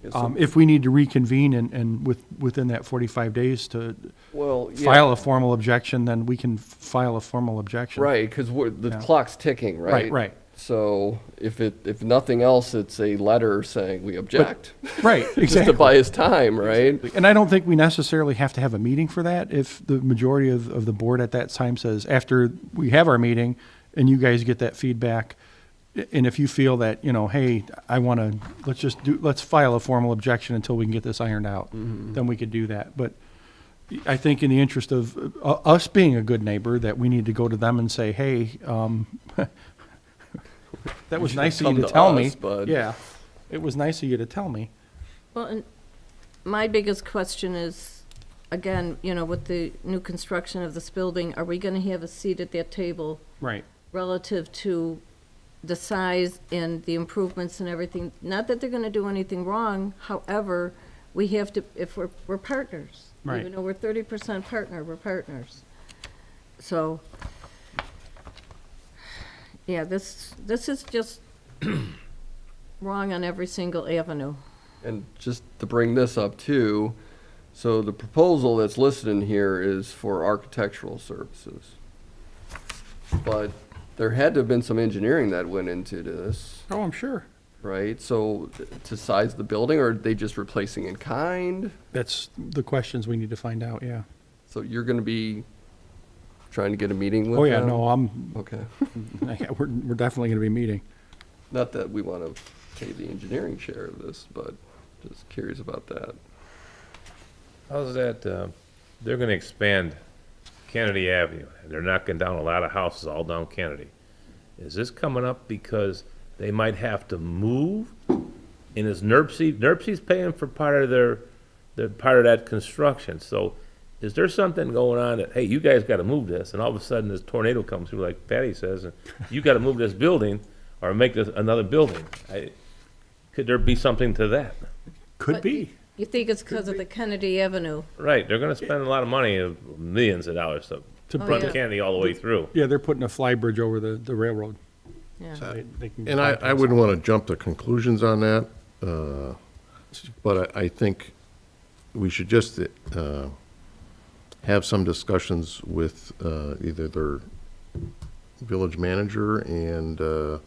Yes, so- if we need to reconvene and within that 45 days to Well, yeah. file a formal objection, then we can file a formal objection. Right, because the Yeah. clock's ticking, right? Right, right. So if nothing else, it's a letter saying we object. Right, Just to exactly. buy his time, right? And I don't think we necessarily have to have a meeting for that. If the majority of the board at that time says, after we have our meeting and you guys get that feedback, and if you feel that, hey, I want to, let's file a formal objection until we can get this ironed out, then we could do that. But I think in the interest of us being a good neighbor, that we need to go to them and say, hey, that was should nice of come you to to tell me. us, bud. Yeah, it was nice of you to tell me. Well, and my biggest question is, again, with the new construction of this building, are we gonna have a seat at that table Right. relative to the size and the improvements and everything? Not that they're gonna do anything wrong, however, we have to, if we're partners. Right. Even though we're 30% partner, we're partners. So, yeah, this is just wrong on every single avenue. And just to bring this up too, so the proposal that's listed in here is for architectural services. But there had to have been some engineering that went into this, Oh, I'm sure. right? So to size the building, or are they just replacing in kind? That's the questions we need to find out, yeah. So you're gonna be trying to get a meeting with Oh, yeah, them? no, I'm, Okay. yeah, we're definitely gonna be meeting. Not that we want to pay the engineering share of this, but just curious about that. How's that, they're gonna expand Kennedy Avenue, and they're knocking down a lot of houses all down Kennedy. Is this coming up because they might have to move? And is NERC's paying for part of their part of that construction, so is there something going on that, hey, you guys gotta move this, and all of a sudden this tornado comes through, like Patty says, and you gotta move this building, or make this another building? Could there be something to that? Could But be. You think it's because of the Kennedy Avenue? Right, they're gonna spend a lot of money, millions of dollars to Oh, run yeah. Kennedy all the way through. Yeah, they're putting a fly bridge over the railroad. Yeah. So they can And I bypass wouldn't it. want to jump to conclusions on that, but I think we should just have some discussions with either their village manager and the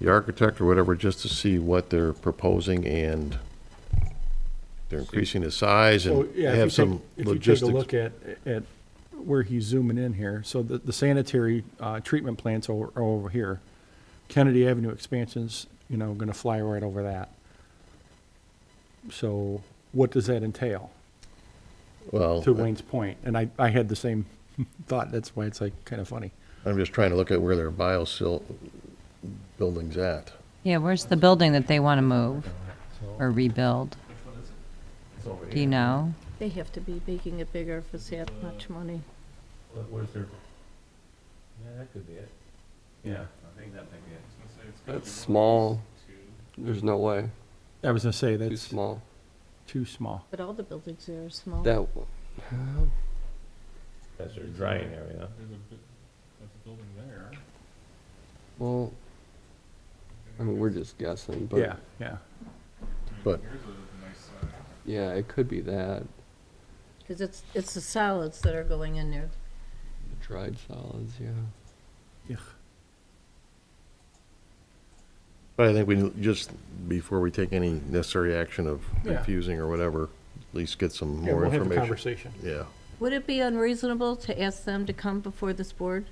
architect or whatever, just to see what they're proposing, and they're increasing the size So, and yeah, have some if you take a logistics. look at where he's zooming in here, so the sanitary treatment plants are over here. Kennedy Avenue expansion's, gonna fly right over that. So what does that entail, Well, to Wayne's point? And I had the same thought, that's why it's like kind of funny. I'm just trying to look at where their biosil building's at. Yeah, where's the building that they want to move or rebuild? Do you know? They have to be making it bigger if it's that much money. Where's their? Yeah, that could be it. Yeah, I think that might be it. That's small. There's no way. I was gonna say, Too that's small. too small. But all the buildings there are small. That, That's their drying area. That's a building there. well, I mean, we're just guessing, but Yeah, yeah. But Here's a nice size. yeah, it could be that. Because it's the solids that are going in there. Dried solids, yeah. But I think we just, before we take any necessary action of Yeah. refusing or whatever, at least get some Yeah, more we'll have a information. conversation. Yeah. Would it be unreasonable to ask them to come before this board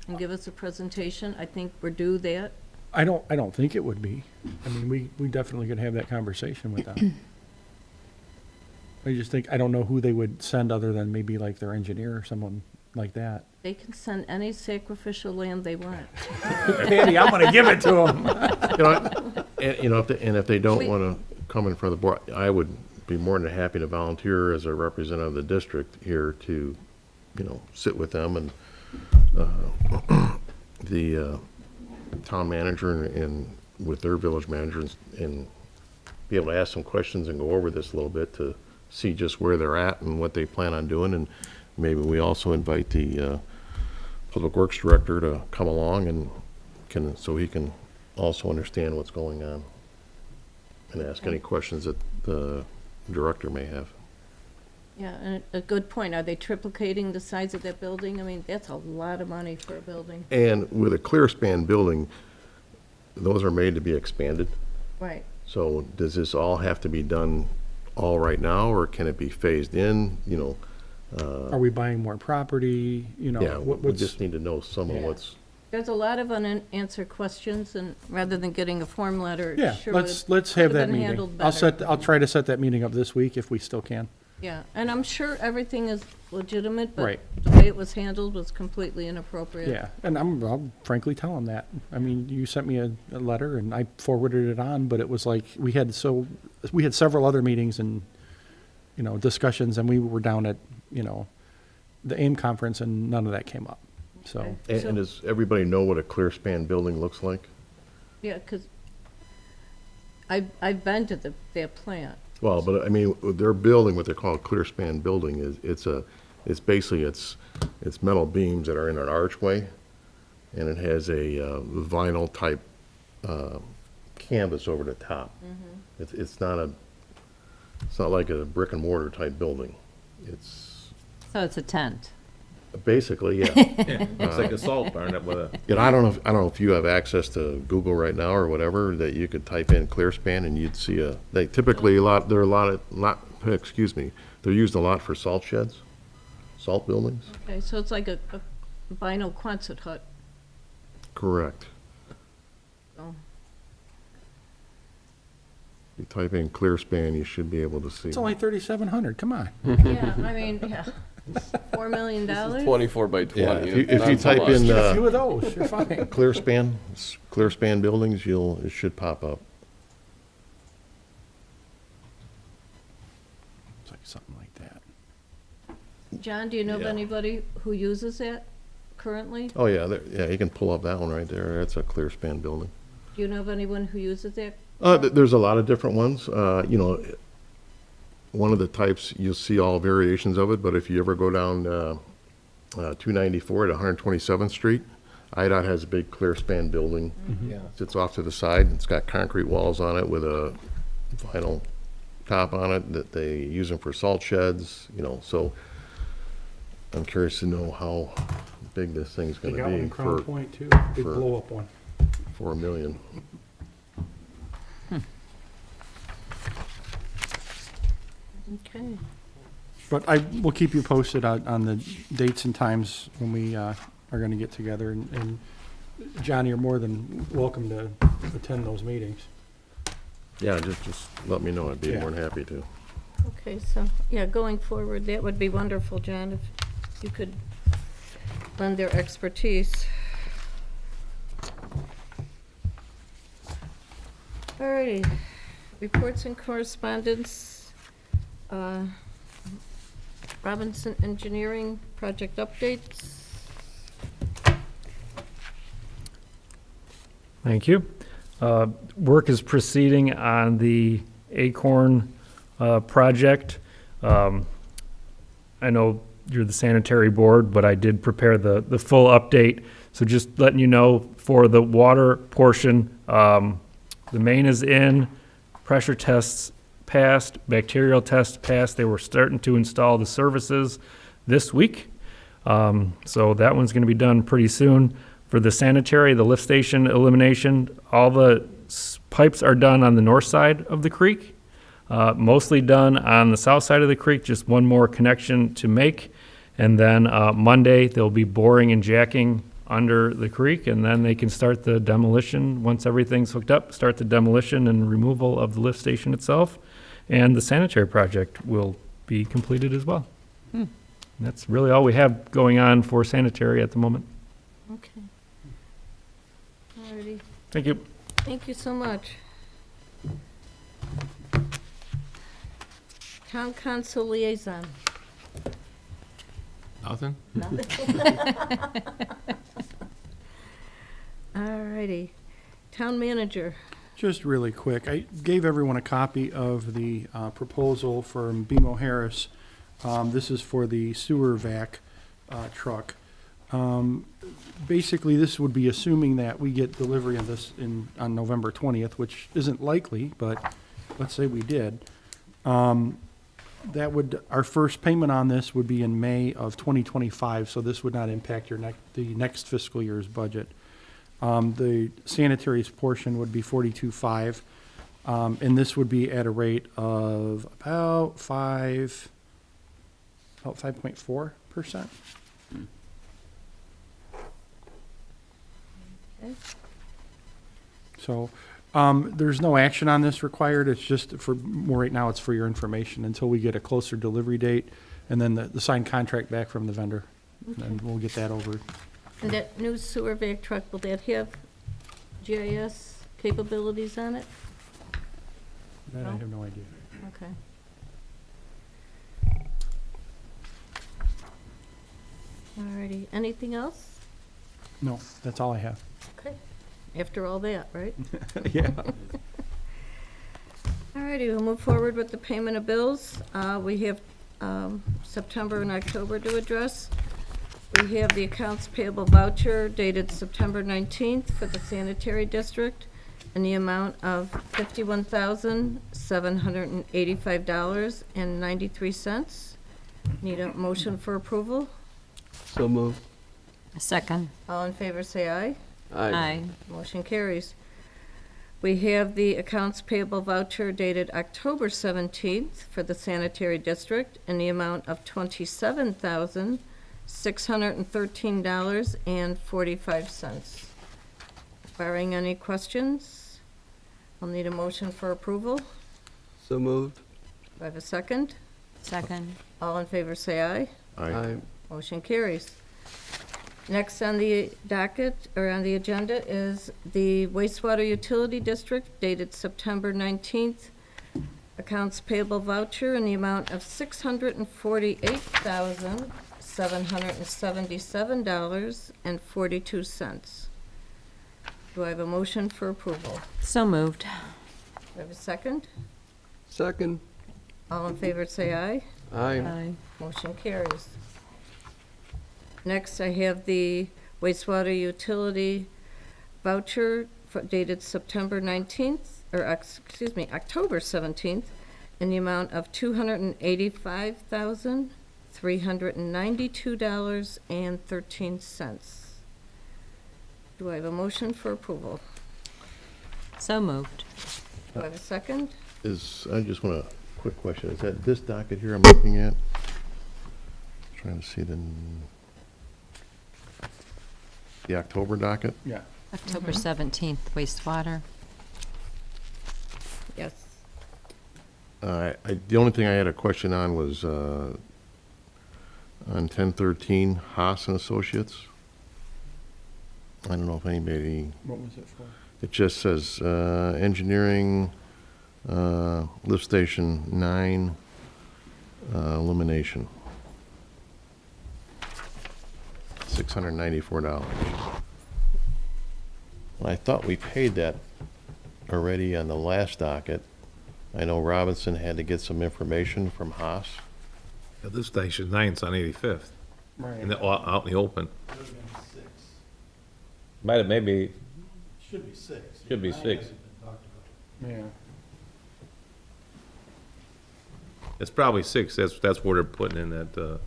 and give us a presentation? I think we're due that. I don't think it would be. I mean, we definitely could have that conversation with them. I just think, I don't know who they would send other than maybe like their engineer or someone like that. They can send any sacrificial lamb they want. Patty, I'm gonna give it to them. And if they don't Wait. want to come in front of the board, I would be more than happy to volunteer as a representative of the district here to, sit with them and the town manager and with their village managers and be able to ask some questions and go over this a little bit to see just where they're at and what they plan on doing. And maybe we also invite the Public Works Director to come along and so he can also understand what's going on and ask any questions that the director may have. Yeah, and a good point. Are they triplicating the size of that building? I mean, that's a lot of money for a building. And with a clear span building, those are made to be expanded. Right. So does this all have to be done all right now, or can it be phased in, Are we buying more property, Yeah, we what's, just need to know some of Yeah. what's, There's a lot of unanswered questions, and rather than getting a form letter, it yeah, sure let's would've- have could've that been meeting. handled I'll better. I'll try to set that meeting up this week if we still can. Yeah, and I'm sure everything is legitimate, but Right. the way it was handled was completely inappropriate. Yeah, and I'll frankly tell them that. I mean, you sent me a letter and I forwarded it on, but it was like, we had several other meetings and, discussions, and we were down at, the AIM conference, and none of that came up, so. Okay. and does everybody know what a clear span building looks like? Yeah, because I've been to that plant. Well, but I mean, their building, what they call a clear span building, it's basically metal beams that are in an archway, and it has a vinyl type canvas over the top. It's not like a brick and mortar type building. So it's a tent. Basically, yeah. It's like a salt barn up with a, You know, I don't know if you have access to Google right now or whatever, that you could type in Clearspan and you'd see they typically they're excuse me, they're used a lot for salt sheds, salt buildings. Okay, so it's like a vinyl Quonset hut. Correct. Oh. You type in Clearspan, you should be able to see. It's only 3,700, come on. Yeah, I mean, yeah. $4 million? 24 by 20. Yeah, if you not so type much. in, Get a few of those, you're fine. Clearspan buildings, it should pop up. It's like something like that. John, do you know of Yeah. anybody who uses it currently? Oh, yeah, yeah, you can pull up that one right there. That's a Clearspan building. Do you know of anyone who uses it? There's a lot of different ones. You know, one of the types, you'll see all variations of it, but if you ever go down 294 to 127th Street, IDOT has a big Clearspan building. Yeah. Sits off to the side. It's got concrete walls on it with a vinyl top on it that they use them for salt sheds, you know, so I'm curious to know how big this thing's They gonna got one be in Crown for Point too, big for- blow-up one. $4 million. Okay. But I will keep you posted on the dates and times when we are gonna get together, and John, you're more than welcome to attend those meetings. Yeah, just let me know. I'd be Yeah. more than happy to. Okay, so, yeah, going forward, that would be wonderful, John, if you could lend their expertise. Alrighty, reports and correspondence. Robinson Engineering project updates. Thank you. Work is proceeding on the Acorn project. I know you're the sanitary board, but I did prepare the full update. So just letting you know, for the water portion, the main is in, pressure tests passed, bacterial tests passed. They were starting to install the services this week. So that one's going to be done pretty soon. For the sanitary, the lift station elimination, all the pipes are done on the north side of the creek, mostly done on the south side of the creek, just one more connection to make. And then Monday, they'll be boring and jacking under the creek, and then they can start the demolition. Once everything's hooked up, start the demolition and removal of the lift station itself. And the sanitary project will be completed as well. And that's really all we have going on for sanitary at the moment. Okay. Alrighty, Thank you. thank you so much. Town council liaison. Nothing? Alrighty, town manager. Just really quick, I gave everyone a copy of the proposal from BMO Harris. This is for the sewer vac truck. Basically, this would be assuming that we get delivery of this on November 20th, which isn't likely, but let's say we did. Our first payment on this would be in May of 2025, so this would not impact the next fiscal year's budget. The sanitary's portion would be 42.5, and this would be at a rate of about 5.4%. Okay. So, there's no action on this required. It's just right now, it's for your information until we get a closer delivery date and then the signed contract back from the vendor. And we'll get that over. And that new sewer vac truck, will that have GIS capabilities on it? That I No? have no idea. Okay. Alrighty, anything else? No, that's all I have. Okay, after all that, right? Yeah. Alrighty, we'll move forward with the payment of bills. We have September and October to address. We have the accounts payable voucher dated September 19th for the sanitary district in the amount of $51,785.93. Need a motion for approval? So moved. A second. All in favor, say aye. Aye. Motion carries. We have the accounts payable voucher dated October 17th for the sanitary district in the amount of $27,613.45. Barring any questions, I'll need a motion for approval. So moved. Do I have a second? Second. All in favor, say aye. Aye. Motion carries. Next on the docket, or on the agenda, is the wastewater utility district dated September 19th. Accounts payable voucher in the amount of $648,777.42. Do I have a motion for approval? So moved. Do I have a second? Second. All in favor, say aye. Aye. Motion carries. Next, I have the wastewater utility voucher dated September 19th, or October 17th, in the amount of $285,392.13. Do I have a motion for approval? So moved. Do I have a second? I just want a quick question. Is that this docket here I'm looking at? Trying to see the October docket? Yeah. October 17th, wastewater. Yes. The only thing I had a question on was on 1013, Haas and Associates. I don't know if anybody, What was it for? it just says engineering, lift station 9, elimination. $694. I thought we paid that already on the last docket. I know Robinson had to get some information from Haas. This station 9's on 85th, Right. out in the open. Would have been 6. Might have, maybe, Should be 6. Should be 9 6. hasn't been talked about. Yeah. it's probably 6, that's where they're putting in that,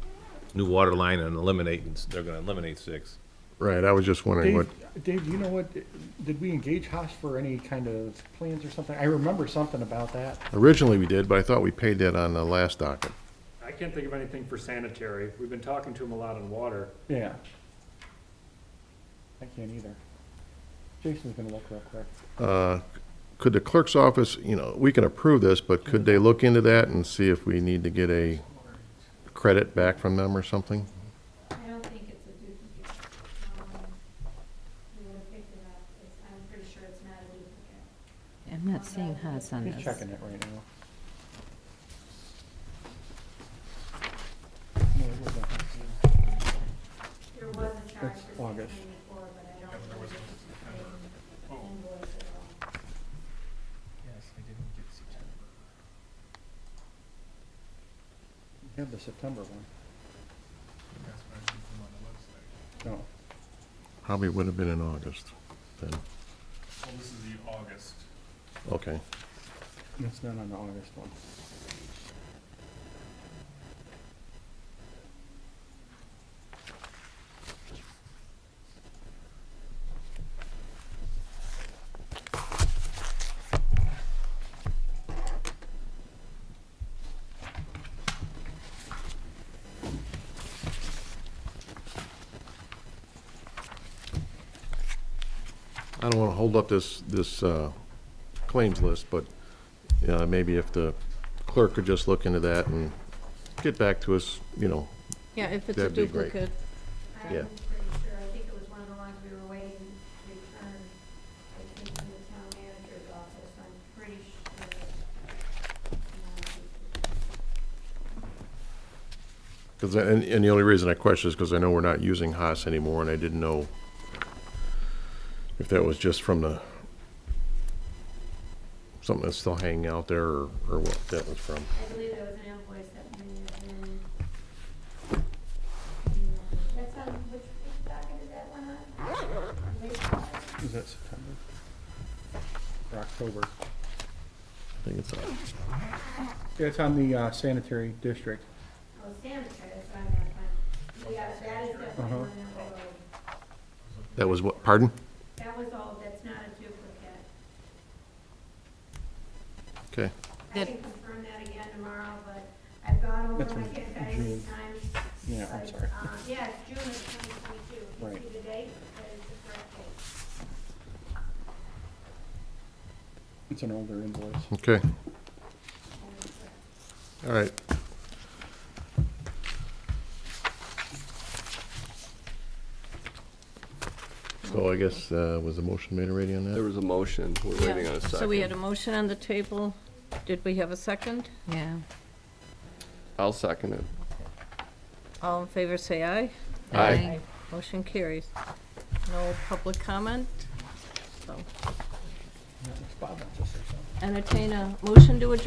new water line and eliminating, they're gonna eliminate 6. Right, I was just wondering what, Dave, you know what, did we engage Haas for any kind of plans or something? I remember something about that. originally we did, but I thought we paid that on the last docket. I can't think of anything for sanitary. We've been talking to them a lot on water. Yeah. I can't either. Jason's gonna look real quick. Could the clerk's office, we can approve this, but could they look into that and see if we need to get a credit back from them or something? I don't think it's a duplicate. We would have picked it up. I'm pretty sure it's not a duplicate. I'm not seeing Haas on He's this. checking it right now. No, it wasn't Haas. There was a charge That's for August. 694, but I don't believe it's an invoice at all. Yes, I didn't get September. You have the September one. That's what I did from on the website. No. Probably would have been in August then. Well, this is the August. Okay. It's not on the August one. I don't want to hold up this claims list, but maybe if the clerk could just look into that and get back to us, Yeah, if it's a That'd be great. duplicate. I'm Yeah. pretty sure. I think it was one of the ones we were waiting to return. I think in the town manager's office. I'm pretty sure. Because, and the only reason I question is because I know we're not using Haas anymore, and I didn't know if that was just from something that's still hanging out there, or what that was from. I believe there was an invoice that may have been. That's on, which docket is that one on? Is that September? Or October? I think it's Yeah, it's on the sanitary district. Oh, sanitary, that's what I meant. yeah, that is definitely one that will go. That was what, pardon? That was all, that's not a duplicate. Okay. I can confirm that again tomorrow, but I've gone over That's my from guys June. many times. Yeah, I'm but, sorry. Yeah, it's June of 2022. You Right. see the date? That is the correct date. It's an older invoice. Okay. All right. So I guess, was a motion made already on There that? was a motion, we're waiting on a second. So we had a motion on the table. Did we have a second? Yeah. I'll second it. All in favor, say aye. Aye. Motion carries. No public comment, so Bob wants to say something. entertain a motion to adjourn.